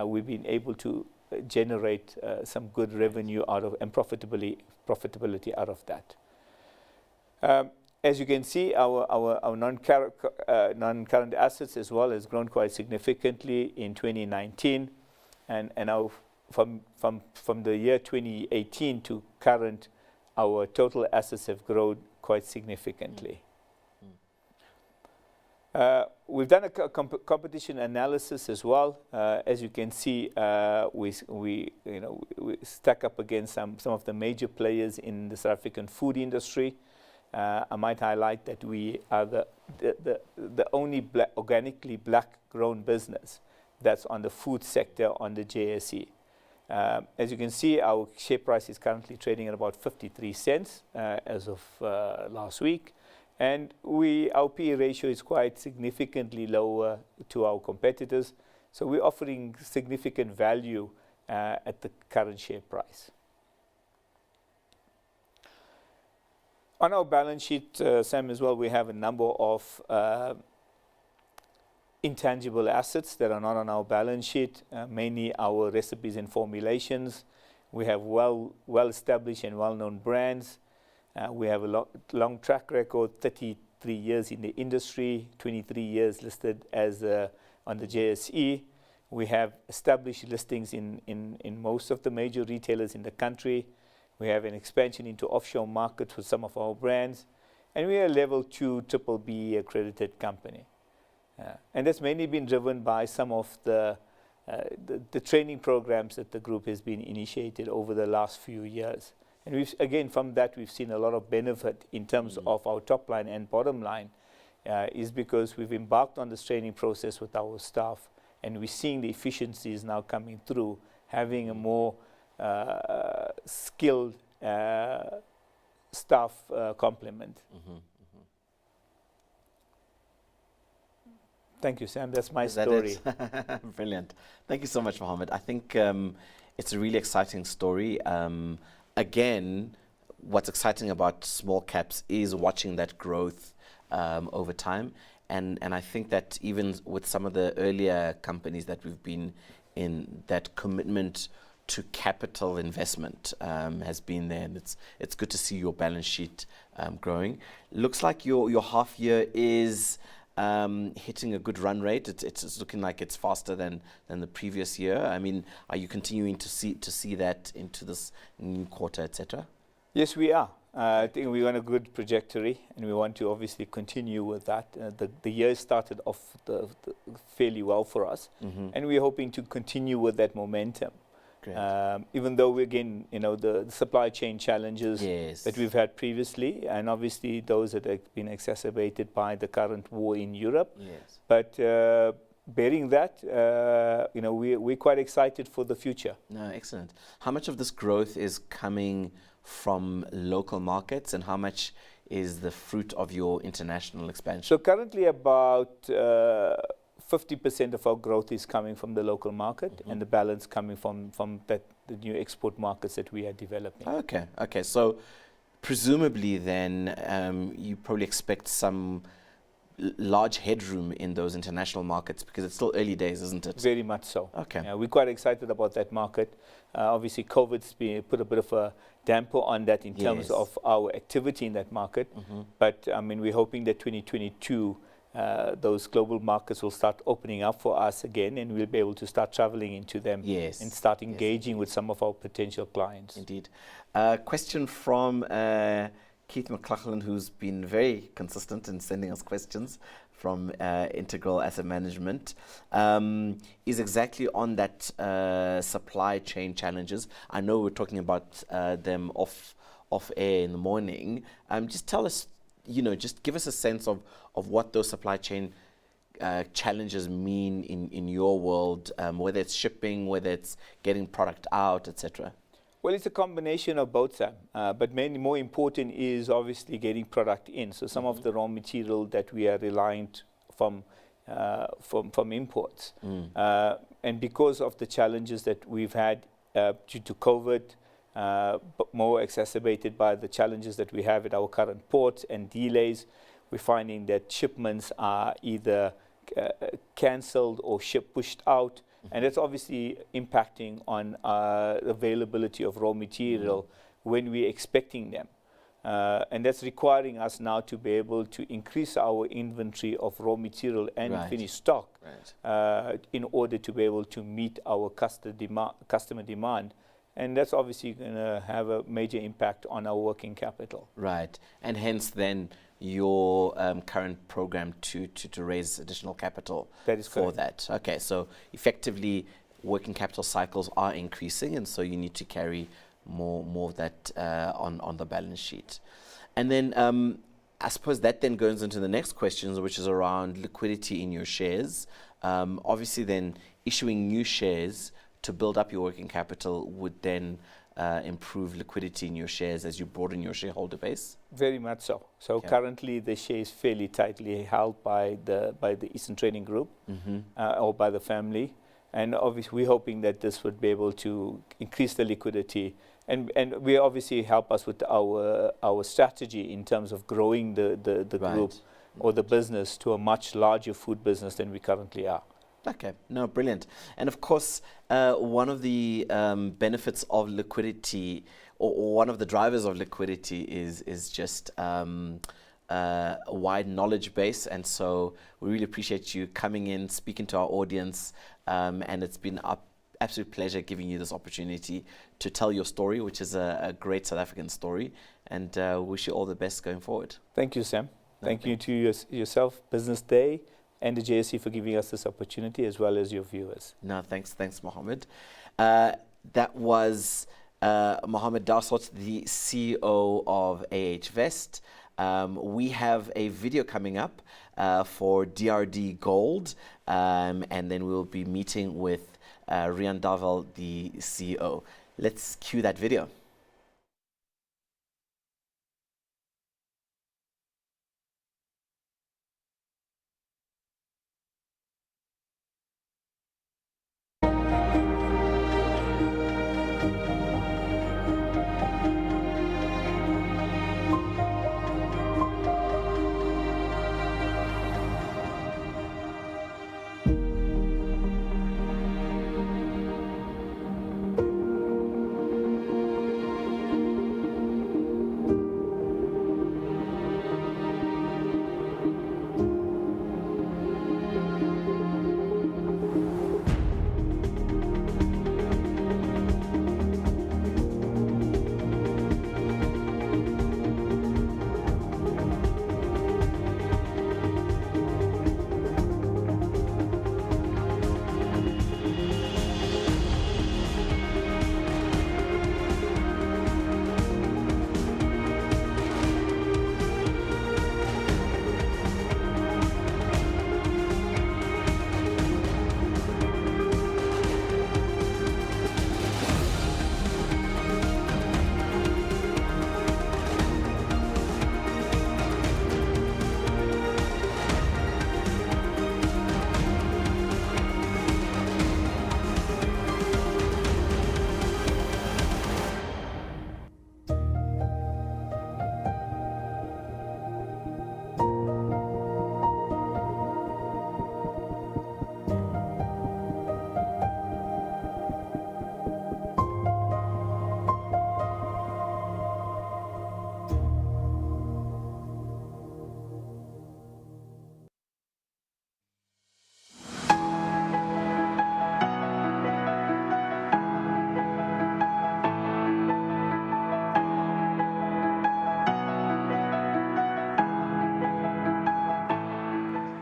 we've been able to generate some good revenue out of and profitability out of that. As you can see, our non-current assets as well has grown quite significantly in 2019, and now from the year 2018 to current, our total assets have grown quite significantly. We've done a competition analysis as well. As you can see, we stack up against some of the major players in the South African food industry. I might highlight that we are the only organically black-grown business that's on the food sector on the JSE. As you can see, our share price is currently trading at about 53 cents as of last week, and our PE ratio is quite significantly lower to our competitors, so we're offering significant value at the current share price. On our balance sheet, Sam, as well, we have a number of intangible assets that are not on our balance sheet, mainly our recipes and formulations. We have well-established and well-known brands. We have a long track record, 33 years in the industry, 23 years listed as on the JSE. We have established listings in most of the major retailers in the country. We have an expansion into offshore markets with some of our brands, and we are a level 2 BBB accredited company. And that's mainly been driven by some of the training programs that the group has been initiated over the last few years. And again, from that, we've seen a lot of benefit in terms of our top line and bottom line, is because we've embarked on this training process with our staff, and we're seeing the efficiencies now coming through, having a more skilled staff complement. Thank you, Sam. That's my story. Brilliant. Thank you so much, Mohammed. I think it's a really exciting story. Again, what's exciting about small caps is watching that growth over time. And I think that even with some of the earlier companies that we've been in, that commitment to capital investment has been there. And it's good to see your balance sheet growing. Looks like your half year is hitting a good run rate. It's looking like it's faster than the previous year. I mean, are you continuing to see that into this new quarter, etc.? Yes, we are. I think we're on a good trajectory, and we want to obviously continue with that. The year started off fairly well for us, and we're hoping to continue with that momentum. Even though, again, the supply chain challenges that we've had previously, and obviously those that have been exacerbated by the current war in Europe. But bearing that, we're quite excited for the future. No, excellent. How much of this growth is coming from local markets, and how much is the fruit of your international expansion? So currently about 50% of our growth is coming from the local market, and the balance coming from the new export markets that we are developing. Okay. So presumably then you probably expect some large headroom in those international markets, because it's still early days, isn't it? Very much so. Okay. Yeah, we're quite excited about that market. Obviously, COVID's put a bit of a damper on that in terms of our activity in that market. But I mean, we're hoping that 2022, those global markets will start opening up for us again, and we'll be able to start traveling into them and start engaging with some of our potential clients. Indeed. Question from Keith McLaughlin, who's been very consistent in sending us questions from Integral Asset Management, is exactly on that supply chain challenges. I know we're talking about them off air in the morning. Just tell us, just give us a sense of what those supply chain challenges mean in your world, whether it's shipping, whether it's getting product out, etc. Well, it's a combination of both, Sam. But more important is obviously getting product in. So some of the raw material that we are reliant from imports. And because of the challenges that we've had due to COVID, but more exacerbated by the challenges that we have at our current ports and delays, we're finding that shipments are either cancelled or pushed out. And that's obviously impacting on availability of raw material when we're expecting them. And that's requiring us now to be able to increase our inventory of raw material and finished stock in order to be able to meet our customer demand. And that's obviously going to have a major impact on our working capital. Right. And hence then your current program to raise additional capital for that. Okay, so effectively working capital cycles are increasing, and so you need to carry more of that on the balance sheet. And then I suppose that then goes into the next questions, which is around liquidity in your shares. Obviously then issuing new shares to build up your working capital would then improve liquidity in your shares as you broaden your shareholder base? Very much so. So currently the share is fairly tightly held by the Eastern Trading Group or by the family. And obviously we're hoping that this would be able to increase the liquidity, and we obviously help us with our strategy in terms of growing the group or the business to a much larger food business than we currently are. Okay, no, brilliant. And of course, one of the benefits of liquidity, or one of the drivers of liquidity, is just a wide knowledge base. And so we really appreciate you coming in, speaking to our audience, and it's been an absolute pleasure giving you this opportunity to tell your story, which is a great South African story, and wish you all the best going forward. Thank you, Sam. Thank you to yourself, Business Day, and the JSE for giving us this opportunity, as well as your viewers. No, thanks, Mohammed. That was Mohammed Darsot, the CEO of Ahvest. We have a video coming up for DRDGold, and then we'll be meeting with Rian Davel, the CEO. Let's cue that video.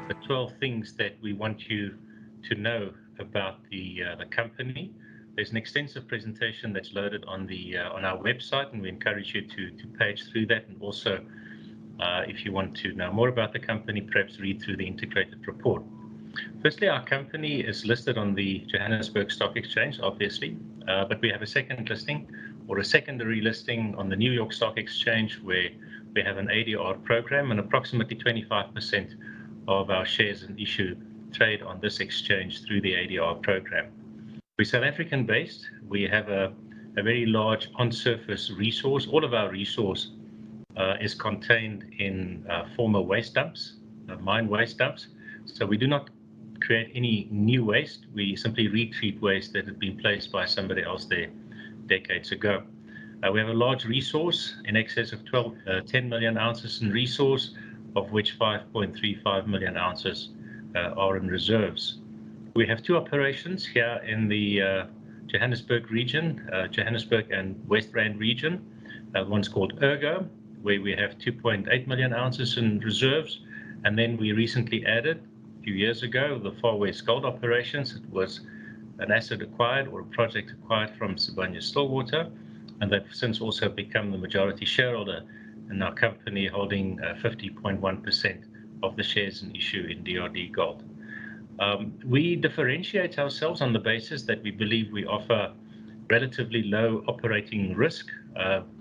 The 12 things that we want you to know about the company. There's an extensive presentation that's loaded on our website, and we encourage you to page through that. And also, if you want to know more about the company, perhaps read through the integrated report. Firstly, our company is listed on the Johannesburg Stock Exchange, obviously, but we have a second listing or a secondary listing on the New York Stock Exchange, where we have an ADR program, and approximately 25% of our shares in issue trade on this exchange through the ADR program. We're South African based. We have a very large on-surface resource. All of our resource is contained in former waste dumps, mine waste dumps. So we do not create any new waste. We simply retreat waste that had been placed by somebody else there decades ago. We have a large resource in excess of 10 million ounces in resource, of which 5.35 million ounces are in reserves. We have two operations here in the Johannesburg region, Johannesburg and West Rand region. One's called Ergo, where we have 2.8 million ounces in reserves. And then we recently added, a few years ago, the Far West Gold operations. It was an asset acquired or a project acquired from Sibanye-Stillwater, and they've since also become the majority shareholder in our company, holding 50.1% of the shares in issue in DRDGold. We differentiate ourselves on the basis that we believe we offer relatively low operating risk,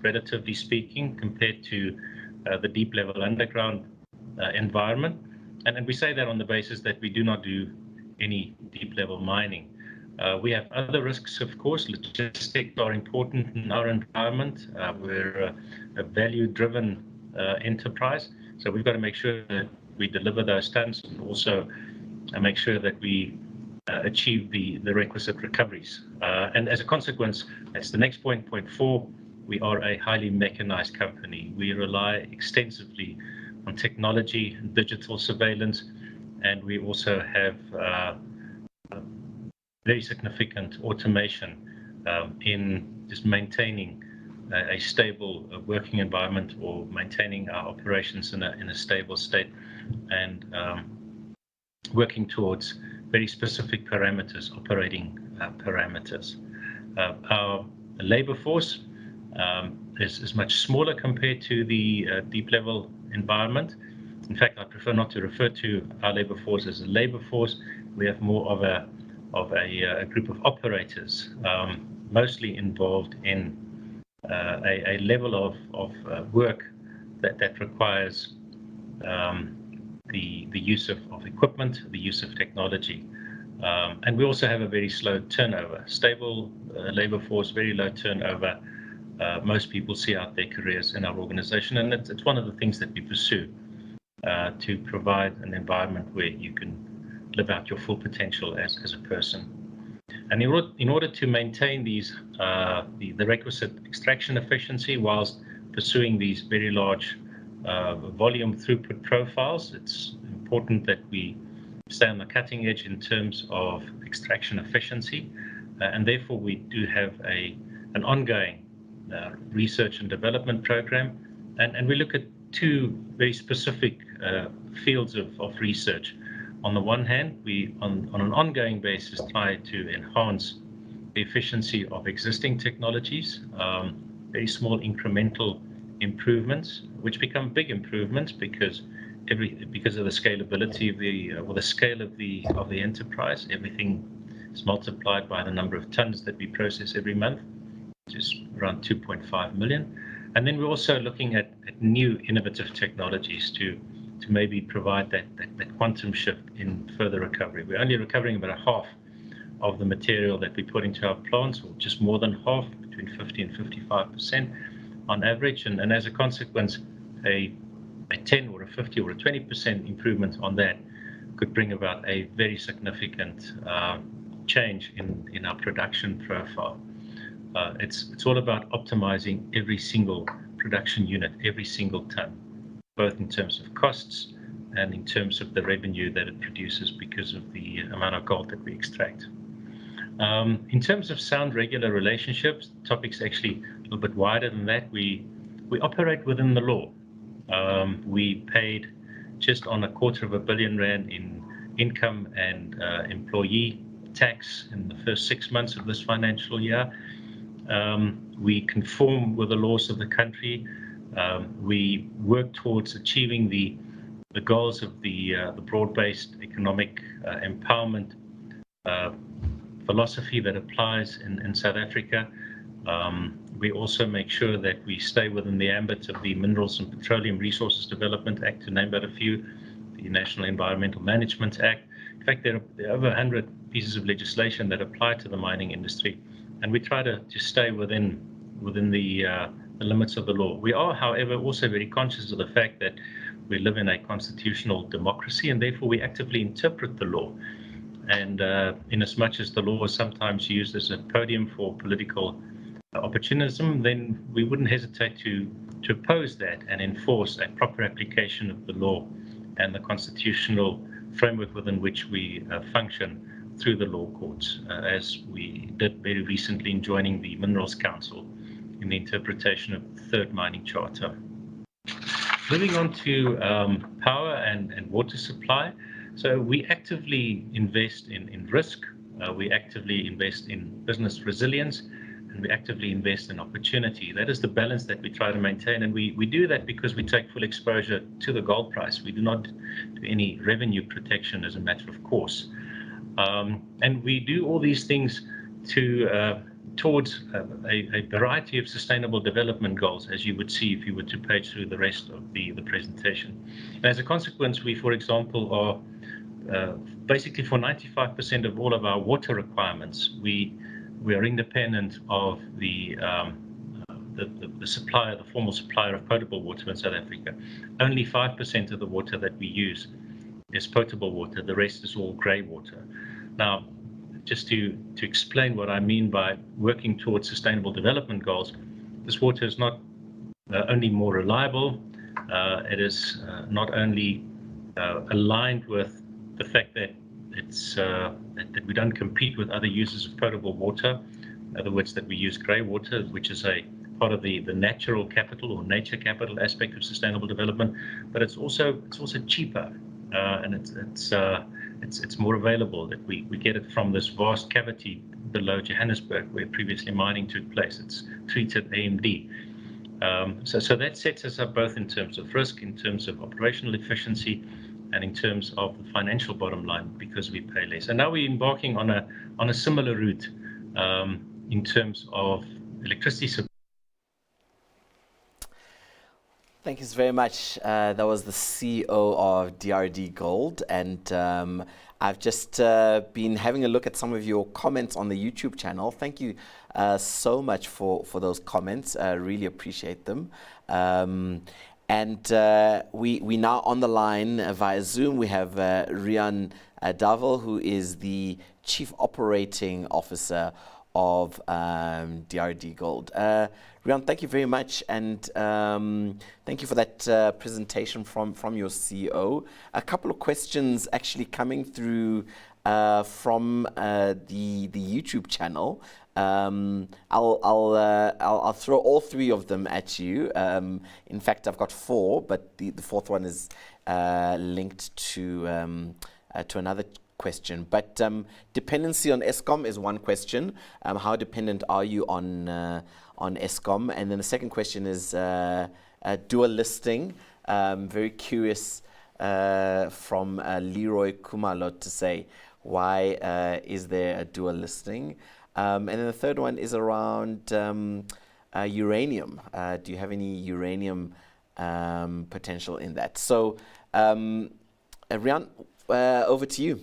relatively speaking, compared to the deep level underground environment. And we say that on the basis that we do not do any deep level mining. We have other risks, of course. Logistics are important in our environment. We're a value-driven enterprise, so we've got to make sure that we deliver those tons, and also make sure that we achieve the requisite recoveries. And as a consequence, that's the next point, point 4, we are a highly mechanized company. We rely extensively on technology, digital surveillance, and we also have very significant automation in just maintaining a stable working environment, or maintaining our operations in a stable state, and working towards very specific parameters, operating parameters. Our labor force is much smaller compared to the deep level environment, In fact, I prefer not to refer to our labor force as a labor force. We have more of a group of operators, mostly involved in a level of work that requires the use of equipment, the use of technology. And we also have a very slow turnover, stable labor force, very low turnover. Most people see out their careers in our organization, and it's one of the things that we pursue, to provide an environment where you can live out your full potential as a person. And in order to maintain these the requisite extraction efficiency whilst pursuing these very large volume throughput profiles, it's important that we stay on the cutting edge in terms of extraction efficiency, and therefore we do have an ongoing research and development program, and we look at two very specific fields of research. On the one hand, we on an ongoing basis try to enhance the efficiency of existing technologies, very small incremental improvements, which become big improvements because of the scalability of the scale of the enterprise. Everything is multiplied by the number of tons that we process every month, which is around 2.5 million. And then we're also looking at new innovative technologies to maybe provide that quantum shift in further recovery. We're only recovering about half of the material that we put into our plants, or just more than half, between 50 and 55% on average. And as a consequence, a 10 or a 50 or a 20% improvement on that could bring about a very significant change in our production profile. It's all about optimizing every single production unit, every single ton, both in terms of costs and in terms of the revenue that it produces because of the amount of gold that we extract. In terms of sound, regular relationships, the topic's actually a little bit wider than that. We operate within the law. We paid just on R250 million in income and employee tax in the first 6 months of this financial year. We conform with the laws of the country. We work towards achieving the goals of the broad-based economic empowerment philosophy that applies in South Africa. We also make sure that we stay within the ambit of the Minerals and Petroleum Resources Development Act, to name but a few, the National Environmental Management Act. In fact, there are over 100 pieces of legislation that apply to the mining industry, and we try to stay within the limits of the law. We are, however, also very conscious of the fact that we live in a constitutional democracy, and therefore we actively interpret the law. And in as much as the law is sometimes used as a podium for political opportunism, then we wouldn't hesitate to oppose that and enforce a proper application of the law and the constitutional framework within which we function through the law courts, as we did very recently in joining the Minerals Council in the interpretation of the third mining charter. Moving on to power and water supply. So we actively invest in risk, we actively invest in business resilience, and we actively invest in opportunity. That is the balance that we try to maintain, and we do that because we take full exposure to the gold price. We do not do any revenue protection as a matter of course. And we do all these things towards a variety of sustainable development goals, as you would see if you were to page through the rest of the presentation. And as a consequence, we, for example, are basically for 95% of all of our water requirements, we are independent of the supplier, the formal supplier of potable water in South Africa. Only 5% of the water that we use is potable water. The rest is all grey water. Now, just to explain what I mean by working towards sustainable development goals, this water is not only more reliable, it is not only aligned with the fact that that we don't compete with other users of potable water, in other words, that we use grey water, which is a part of the natural capital or nature capital aspect of sustainable development, but it's also cheaper, and it's more available. That we get it from this vast cavity below Johannesburg, where previously mining took place. It's treated AMD. So that sets us up both in terms of risk, in terms of operational efficiency, and in terms of the financial bottom line, because we pay less. And now we're embarking on a similar route in terms of electricity supply. Thank you very much. That was the CEO of DRDGold, and I've just been having a look at some of your comments on the YouTube channel. Thank you so much for those comments. I really appreciate them. And we now on the line via Zoom, we have Rian Davel, who is the Chief Operating Officer of DRDGold. Rian, thank you very much, and thank you for that presentation from your CEO. A couple of questions actually coming through from the YouTube channel. I'll throw all three of them at you. In fact, I've got four, but the fourth one is linked to another question. But dependency on Eskom is one question. How dependent are you on Eskom? And then the second question is dual listing. Very curious from Leroy Kumalo to say, why is there a dual listing? And then the third one is around uranium. Do you have any uranium potential in that? So, Rian, over to you.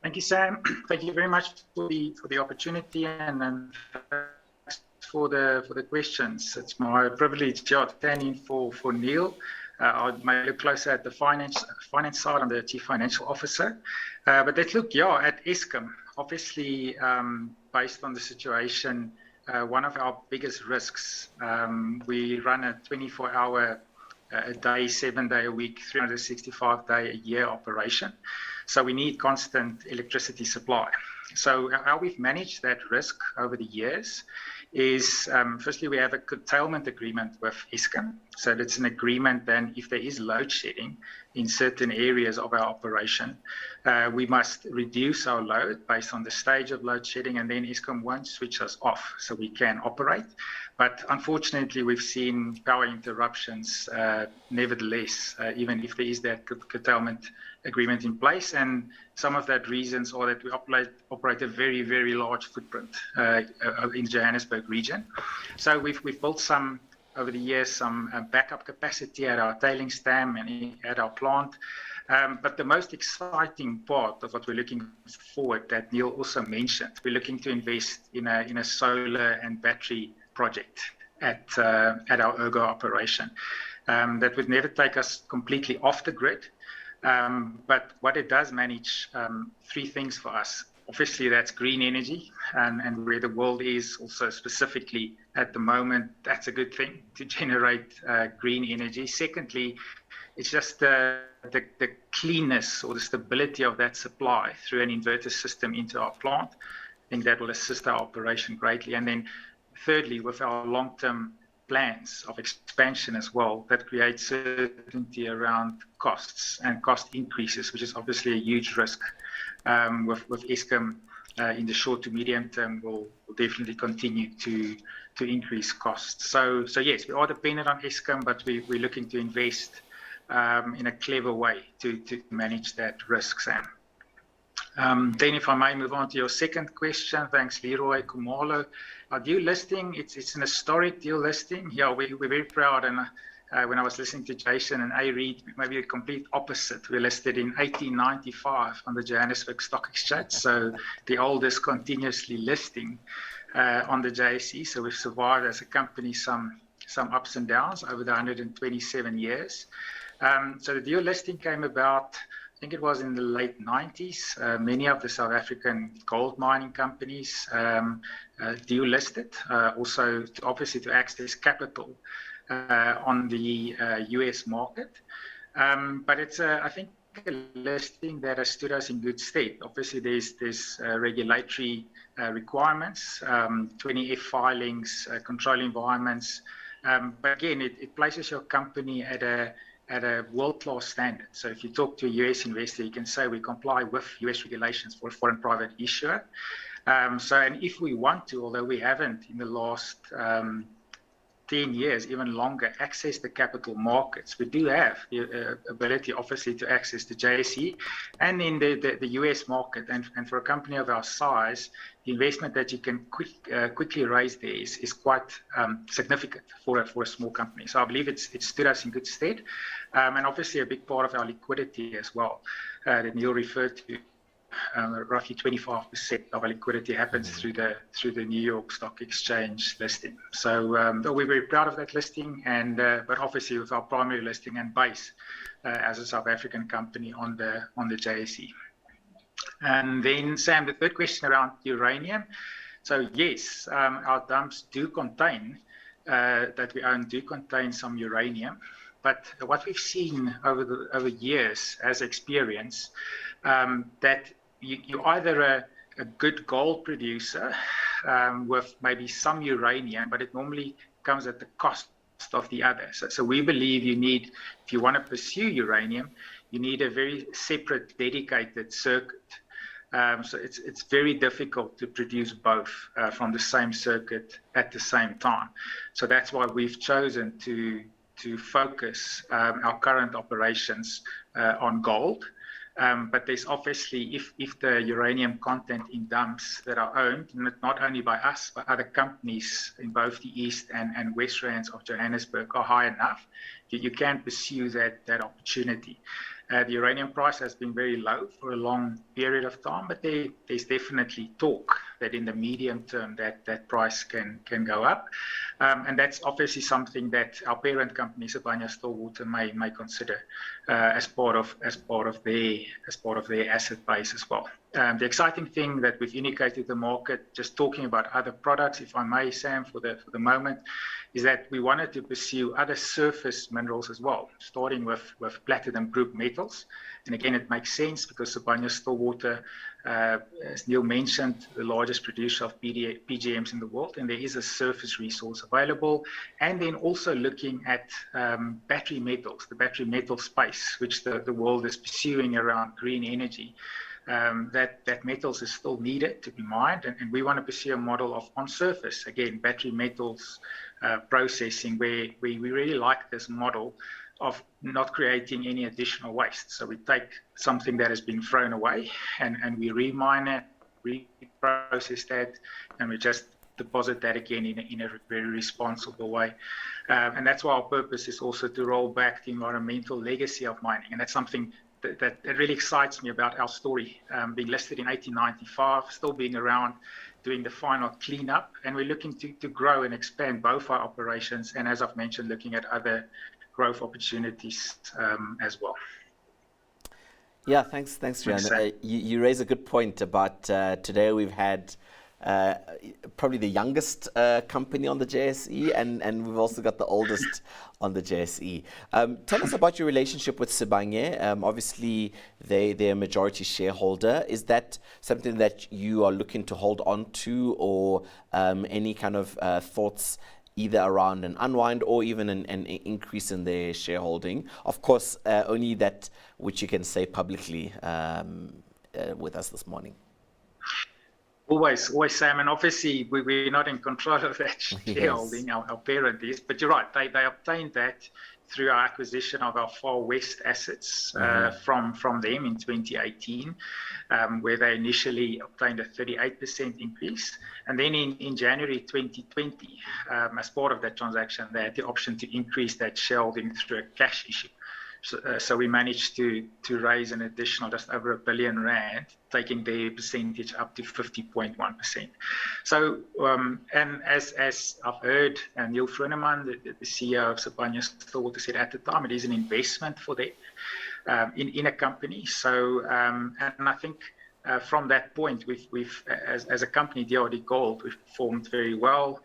Thank you, Sam. Thank you very much for the opportunity, and thanks for the questions. It's my privilege to stand in for Neil. I might look closer at the finance side. I'm the Chief Financial Officer. But let's look, at Eskom. Obviously, based on the situation, one of our biggest risks, we run a 24-hour a day, 7-day a week, 365-day a year operation. So we need constant electricity supply. So how we've managed that risk over the years is, firstly, we have a curtailment agreement with Eskom. So that's an agreement then if there is load shedding in certain areas of our operation, we must reduce our load based on the stage of load shedding, and then Eskom won't switch us off so we can operate. But unfortunately, we've seen power interruptions nevertheless, even if there is that curtailment agreement in place. And some of that reasons are that we operate a very, very large footprint in Johannesburg region. So we've built over the years, some backup capacity at our tailings dam and at our plant. But the most exciting part of what we're looking forward, that Neil also mentioned, we're looking to invest in a solar and battery project at our Ergo operation. That would never take us completely off the grid. But what it does manage, three things for us. Obviously, that's green energy, and where the world is also specifically at the moment, that's a good thing to generate green energy. Secondly, it's just the cleanness or the stability of that supply through an inverter system into our plant. I think that will assist our operation greatly. And then thirdly, with our long-term plans of expansion as well, that creates certainty around costs and cost increases, which is obviously a huge risk with Eskom in the short to medium term will definitely continue to increase costs. So yes, we are dependent on Eskom, but we're looking to invest in a clever way to manage that risk, Sam. Then if I may move on to your second question, thanks Leroy Kumalo. Our dual listing, it's an historic dual listing. Yeah, we're very proud, and when I was listening to Jason and A-Reit, maybe the complete opposite. We listed in 1895 on the Johannesburg Stock Exchange, so the oldest continuously listing on the JSE. So we've survived as a company some ups and downs over the 127 years. So the dual listing came about, I think it was in the late 90s. Many of the South African gold mining companies dual listed, also obviously to access capital on the US market. But it's, I think, a listing that has stood us in good stead. Obviously, there's regulatory requirements, 20F filings, control environments. But again, it places your company at a world-class standard. So if you talk to a US investor, you can say we comply with US regulations for a foreign private issuer. And if we want to, although we haven't in the last 10 years, even longer, access the capital markets. We do have the ability, obviously, to access the JSE and in the US market. And for a company of our size, the investment that you can quickly raise there is quite significant for a small company. So I believe it stood us in good stead. And obviously a big part of our liquidity as well that Neil referred to. Roughly 25% of our liquidity happens through the New York Stock Exchange listing. So we're very proud of that listing, and but obviously with our primary listing and base as a South African company on the JSE. And then Sam, the third question around uranium. So yes, our dumps do contain that we own do contain some uranium, but what we've seen over years as experience that you're either a good gold producer with maybe some uranium, but it normally comes at the cost of the other. So we believe you need, if you want to pursue uranium, you need a very separate, dedicated circuit. So it's very difficult to produce both from the same circuit at the same time. So that's why we've chosen to focus our current operations on gold. But there's obviously, if the uranium content in dumps that are owned, not only by us, but other companies in both the East and West Rands of Johannesburg are high enough, you can pursue that opportunity. The uranium price has been very low for a long period of time, but there's definitely talk that in the medium term that price can go up. And that's obviously something that our parent company, Sibanye-Stillwater, may consider as part of their asset base as well. The exciting thing that we've indicated to the market, just talking about other products, if I may, Sam, for the moment, is that we wanted to pursue other surface minerals as well, starting with platinum group metals. And again, it makes sense because Sibanye-Stillwater, as Neil mentioned, the largest producer of PGMs in the world, and there is a surface resource available. And then also looking at battery metals, the battery metal space, which the world is pursuing around green energy. That metals is still needed to be mined, and we want to pursue a model of on surface, again, battery metals processing, where we really like this model of not creating any additional waste. So we take something that has been thrown away and we remine it, reprocess that, and we just deposit that again in a very responsible way. And that's why our purpose is also to roll back the environmental legacy of mining. And that's something that really excites me about our story, being listed in 1895, still being around, doing the final cleanup, and we're looking to grow and expand both our operations, and as I've mentioned, looking at other growth opportunities as well. Yeah, thanks, Rian. You raise a good point about today we've had probably the youngest company on the JSE, and we've also got the oldest on the JSE. Tell us about your relationship with Sibanye. Obviously, they're a majority shareholder. Is that something that you are looking to hold on to, or any kind of thoughts either around an unwind or even an increase in their shareholding? Of course, only that which you can say publicly with us this morning. Always, Sam, and obviously we're not in control of that shareholding, yes. Our parent is, but you're right, they obtained that through our acquisition of our Far West assets from them in 2018, where they initially obtained a 38% increase. And then in January 2020, as part of that transaction, they had the option to increase that shareholding through a cash issue. So we managed to raise an additional just over R1 billion, taking their percentage up to 50.1%. So, and as I've heard, Neil Fruneman, the CEO of Sibanye-Stillwater, said at the time, it is an investment for them in a company. So, and I think from that point, we've as a company, DRDGold, we've performed very well.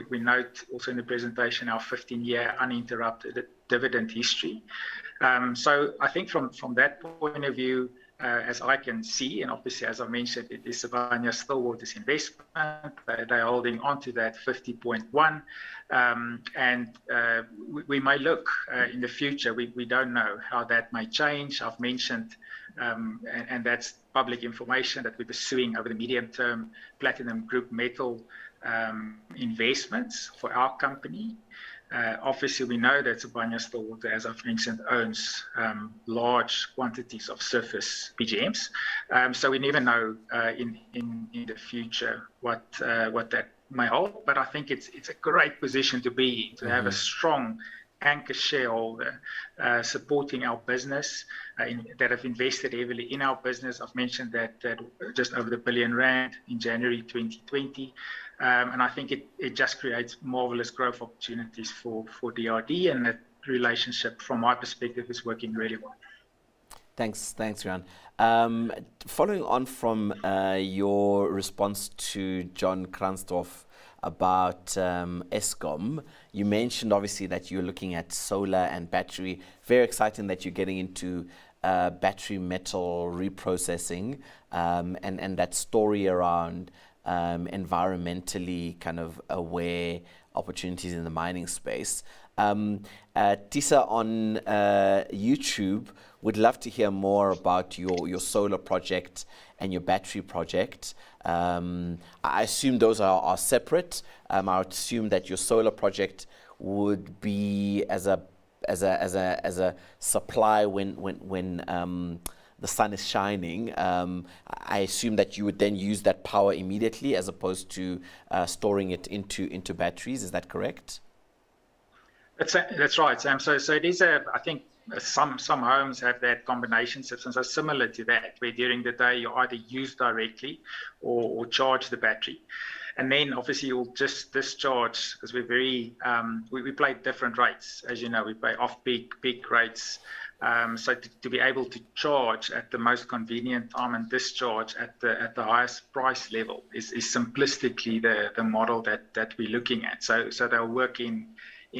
We note also in the presentation our 15-year uninterrupted dividend history. So I think from that point of view, as I can see, and obviously as I mentioned, it is Sibanye-Stillwater's investment. They're holding on to that 50.1, and we may look in the future. We don't know how that may change. I've mentioned, and that's public information that we're pursuing over the medium term platinum group metal investments for our company. Obviously, we know that Sibanye-Stillwater, as I've mentioned, owns large quantities of surface PGMs. So we never know in the future what that may hold. But I think it's a great position to be in, to have a strong anchor shareholder supporting our business, that have invested heavily in our business. I've mentioned that just over the R1 billion in January 2020. And I think it just creates marvelous growth opportunities for DRD, and that relationship, from my perspective, is working really well. Thanks, Rian. Following on from your response to John Kransdorff about Eskom, you mentioned obviously that you're looking at solar and battery. Very exciting that you're getting into battery metal reprocessing, and that story around environmentally kind of aware opportunities in the mining space. Tisa on YouTube would love to hear more about your solar project and your battery project. I assume those are separate. I would assume that your solar project would be as a supply when the sun is shining. I assume that you would then use that power immediately as opposed to storing it into batteries. Is that correct? That's right, Sam. So it is I think some homes have that combination system, so similar to that, where during the day you either use directly or charge the battery. And then obviously you'll just discharge, because we're very, we play different rates. As you know, we play off-peak, peak rates. So to be able to charge at the most convenient time and discharge at the highest price level is simplistically the model that we're looking at. So they'll work in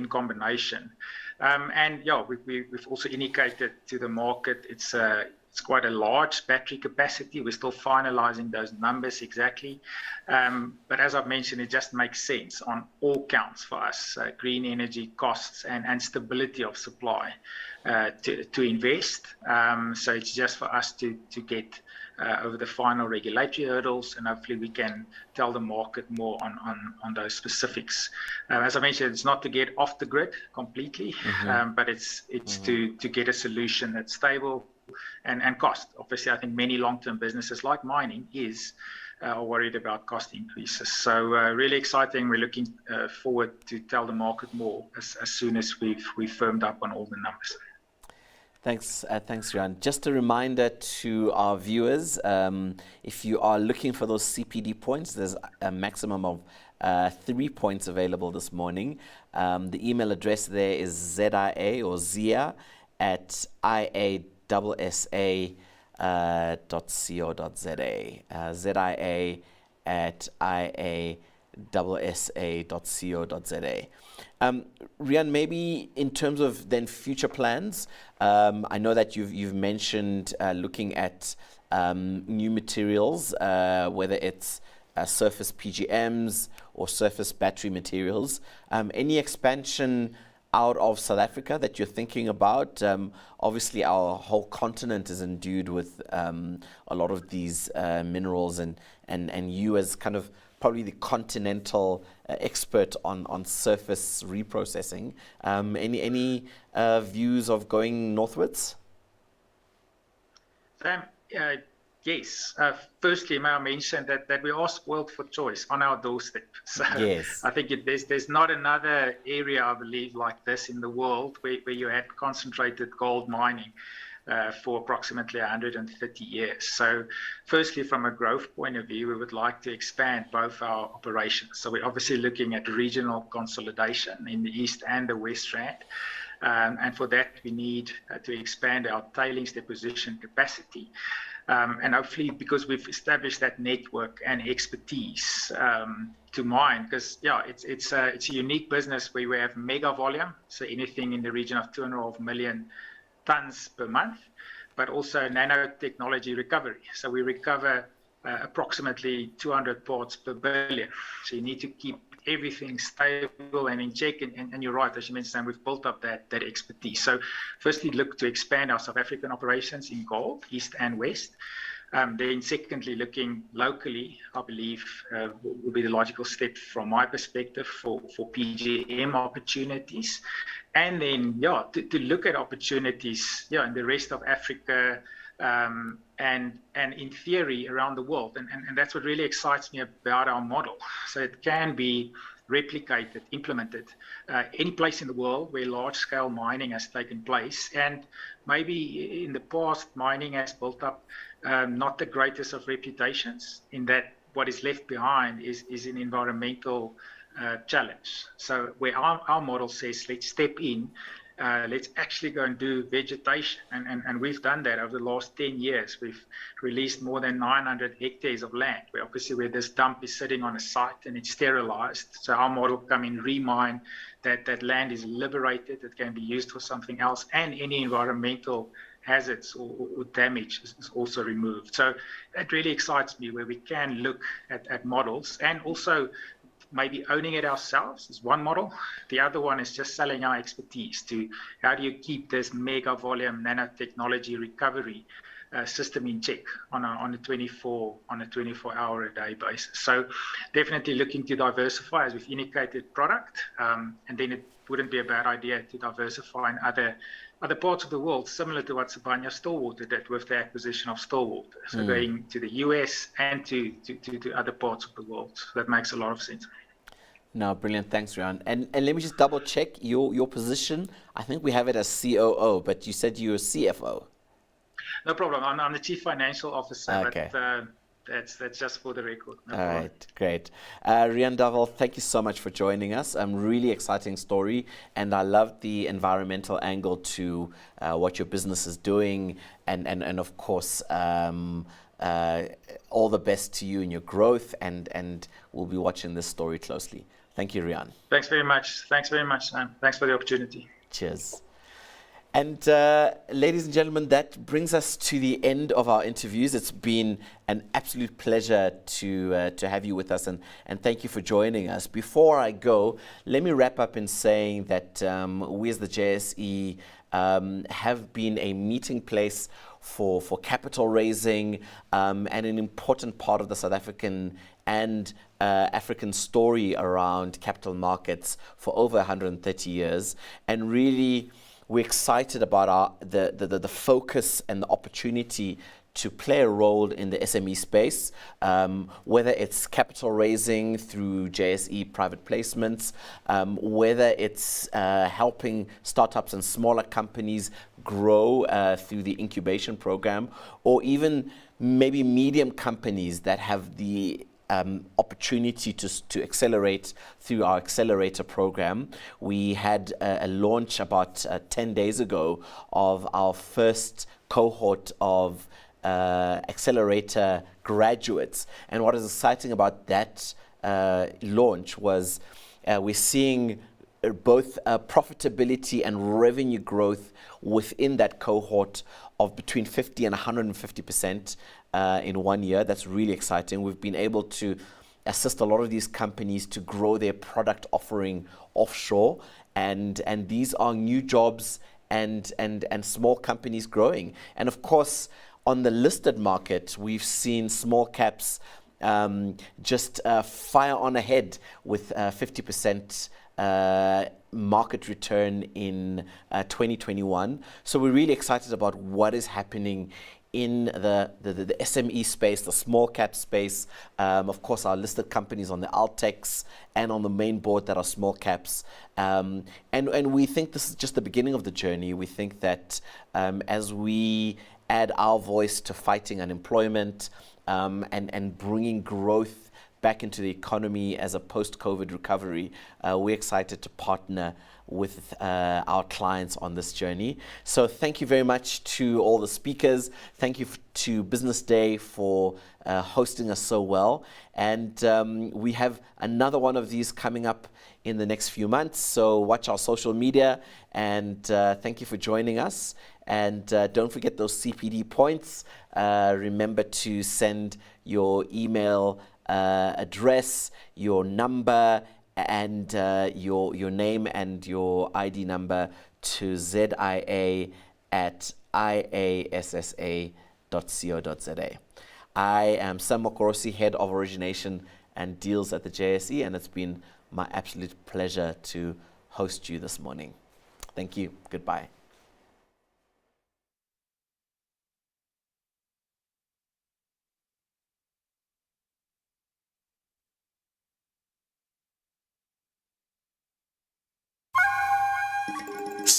combination. And yeah, we've also indicated to the market it's quite a large battery capacity. We're still finalizing those numbers exactly. But as I've mentioned, it just makes sense on all counts for us, green energy costs and stability of supply to invest. So it's just for us to get over the final regulatory hurdles, and hopefully we can tell the market more on those specifics. As I mentioned, it's not to get off the grid completely, but it's to get a solution that's stable and cost. Obviously, I think many long-term businesses like mining are worried about cost increases. So really exciting. We're looking forward to tell the market more as soon as we've firmed up on all the numbers. Thanks, Rian. Just a reminder to our viewers, if you are looking for those CPD points, there's a maximum of 3 points available this morning. The email address there is ZIA or ZIA at iasa.co.za. ZIA at iasa.co.za. Rian, maybe in terms of then future plans, I know that you've mentioned looking at new materials, whether it's surface PGMs or surface battery materials. Any expansion out of South Africa that you're thinking about? Obviously, our whole continent is endued with a lot of these minerals, and you as kind of probably the continental expert on surface reprocessing. Any views of going northwards? Sam, yes. Firstly, may I mention that we are spoiled for choice on our doorstep. So yes. I think there's not another area, I believe, like this in the world where you had concentrated gold mining for approximately 130 years. So firstly, from a growth point of view, we would like to expand both our operations. So we're obviously looking at regional consolidation in the East and the West Rand. And for that, we need to expand our tailings deposition capacity. And hopefully, because we've established that network and expertise to mine, because it's a unique business where we have mega volume, so anything in the region of 2.5 million tons per month, but also nanotechnology recovery. So we recover approximately 200 parts per billion. So you need to keep everything stable and in check. And you're right, as you mentioned, Sam, we've built up that expertise. So firstly, look to expand our South African operations in gold, East and West. Then secondly, looking locally, I believe will be the logical step from my perspective for PGM opportunities. And then, to look at opportunities, in the rest of Africa, and in theory around the world. And that's what really excites me about our model. So it can be replicated, implemented, any place in the world where large-scale mining has taken place. And maybe in the past, mining has built up not the greatest of reputations, in that what is left behind is an environmental challenge. So where our model says, let's step in, let's actually go and do vegetation. And we've done that over the last 10 years. We've released more than 900 hectares of land, where this dump is sitting on a site and it's sterilized. So our model come in, remine, that land is liberated, it can be used for something else, and any environmental hazards or damage is also removed. So that really excites me, where we can look at models, and also maybe owning it ourselves is one model. The other one is just selling our expertise to how do you keep this mega volume nanotechnology recovery system in check on a 24-hour a day basis. So definitely looking to diversify, as we've indicated, product, and then it wouldn't be a bad idea to diversify in other parts of the world, similar to what Sibanye Stillwater did with the acquisition of Stillwater. So going to the US and to other parts of the world. So that makes a lot of sense. No, brilliant. Thanks, Riaan. And let me just double check your position. I think we have it as COO, but you said you're CFO. No problem. I'm the Chief Financial Officer, okay. But that's just for the record. No All problem. right, great. Riaan Davel, thank you so much for joining us. Really exciting story, and I love the environmental angle to what your business is doing, and of course, all the best to you in your growth, and we'll be watching this story closely. Thank you, Riaan. Thanks very much. Thanks very much, Sam. Thanks for the opportunity. Cheers. And ladies and gentlemen, that brings us to the end of our interviews. It's been an absolute pleasure to have you with us, and thank you for joining us. Before I go, let me wrap up in saying that we as the JSE have been a meeting place for capital raising, and an important part of the South African and African story around capital markets for over 130 years. And really, we're excited about the focus and the opportunity to play a role in the SME space, whether it's capital raising through JSE private placements, whether it's helping startups and smaller companies grow through the incubation program, or even maybe medium companies that have the opportunity to accelerate through our accelerator program. We had a launch about 10 days ago of our first cohort of accelerator graduates. And what is exciting about that launch was we're seeing both profitability and revenue growth within that cohort of between 50 and 150% in 1 year. That's really exciting. We've been able to assist a lot of these companies to grow their product offering offshore, and these are new jobs and small companies growing. And of course, on the listed market, we've seen small caps just fire on ahead with 50% market return in 2021. So we're really excited about what is happening in the SME space, the small cap space. Of course, our listed companies on the Altex and on the main board that are small caps. And we think this is just the beginning of the journey. We think that as we add our voice to fighting unemployment and bringing growth back into the economy as a post-COVID recovery, we're excited to partner with our clients on this journey. So thank you very much to all the speakers. Thank you to Business Day for hosting us so well. And we have another one of these coming up in the next few months. So watch our social media, and thank you for joining us. And don't forget those CPD points. Remember to send your email address, your number, and your name and your ID number to zia@iassa.co.za. I am Sam Mokorosi, Head of Origination and Deals at the JSE, and it's been my absolute pleasure to host you this morning. Thank you. Goodbye.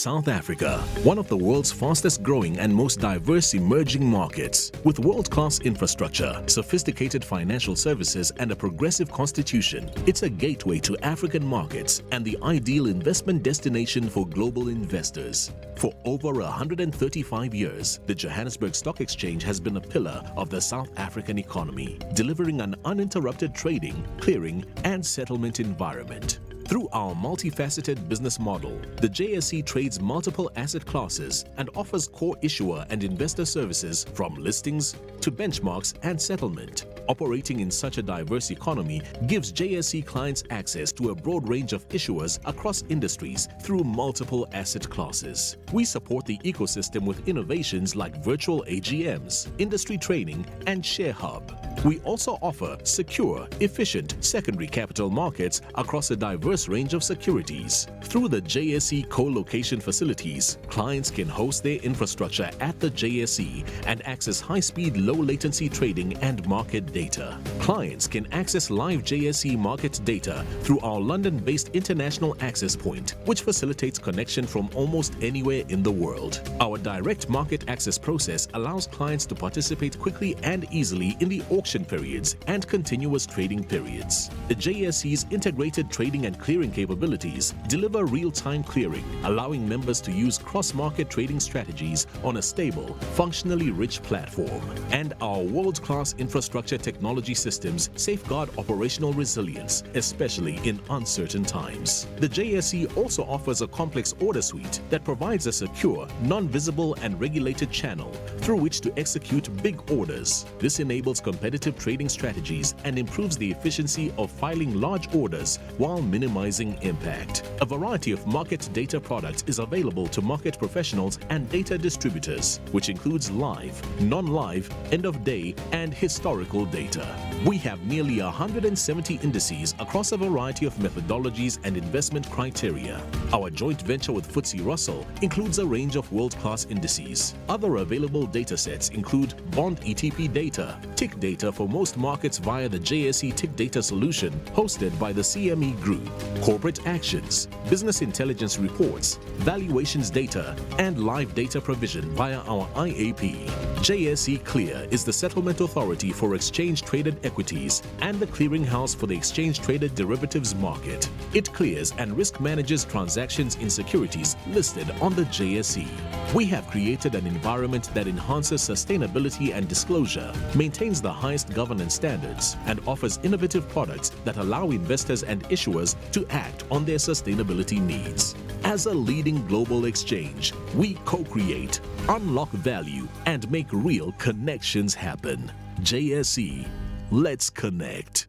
South Africa, one of the world's fastest growing and most diverse emerging markets. With world-class infrastructure, sophisticated financial services and a progressive constitution, it's a gateway to African markets and the ideal investment destination for global investors. For over 135 years, the Johannesburg Stock Exchange has been a pillar of the South African economy, delivering an uninterrupted trading, clearing and settlement environment. Through our multifaceted business model, the JSE trades multiple asset classes and offers core issuer and investor services from listings to benchmarks and settlement. Operating in such a diverse economy gives JSE clients access to a broad range of issuers across industries through multiple asset classes. We support the ecosystem with innovations like virtual AGMs, industry training, and Share Hub. We also offer secure, efficient secondary capital markets across a diverse range of securities. Through the JSE co-location facilities, clients can host their infrastructure at the JSE and access high-speed, low-latency trading and market data. Clients can access live JSE market data through our London-based international access point, which facilitates connection from almost anywhere in the world. Our direct market access process allows clients to participate quickly and easily in the auction periods and continuous trading periods. The JSE's integrated trading and clearing capabilities deliver real-time clearing, allowing members to use cross-market trading strategies on a stable, functionally rich platform. And our world-class infrastructure technology systems safeguard operational resilience, especially in uncertain times. The JSE also offers a complex order suite that provides a secure, non-visible and regulated channel through which to execute big orders. This enables competitive trading strategies and improves the efficiency of filing large orders while minimizing impact. A variety of market data products is available to market professionals and data distributors, which includes live, non-live, end-of-day, and historical data. We have nearly 170 indices across a variety of methodologies and investment criteria. Our joint venture with FTSE Russell includes a range of world-class indices. Other available datasets include bond ETP data, tick data for most markets via the JSE Tick Data solution hosted by the CME Group, corporate actions, business intelligence reports, valuations data, and live data provision via our IAP. JSE Clear is the settlement authority for exchange-traded equities and the clearinghouse for the exchange-traded derivatives market. It clears and risk manages transactions in securities listed on the JSE. We have created an environment that enhances sustainability and disclosure, maintains the highest governance standards, and offers innovative products that allow investors and issuers to act on their sustainability needs. As a leading global exchange, we co-create, unlock value, and make real connections happen. JSE, let's connect.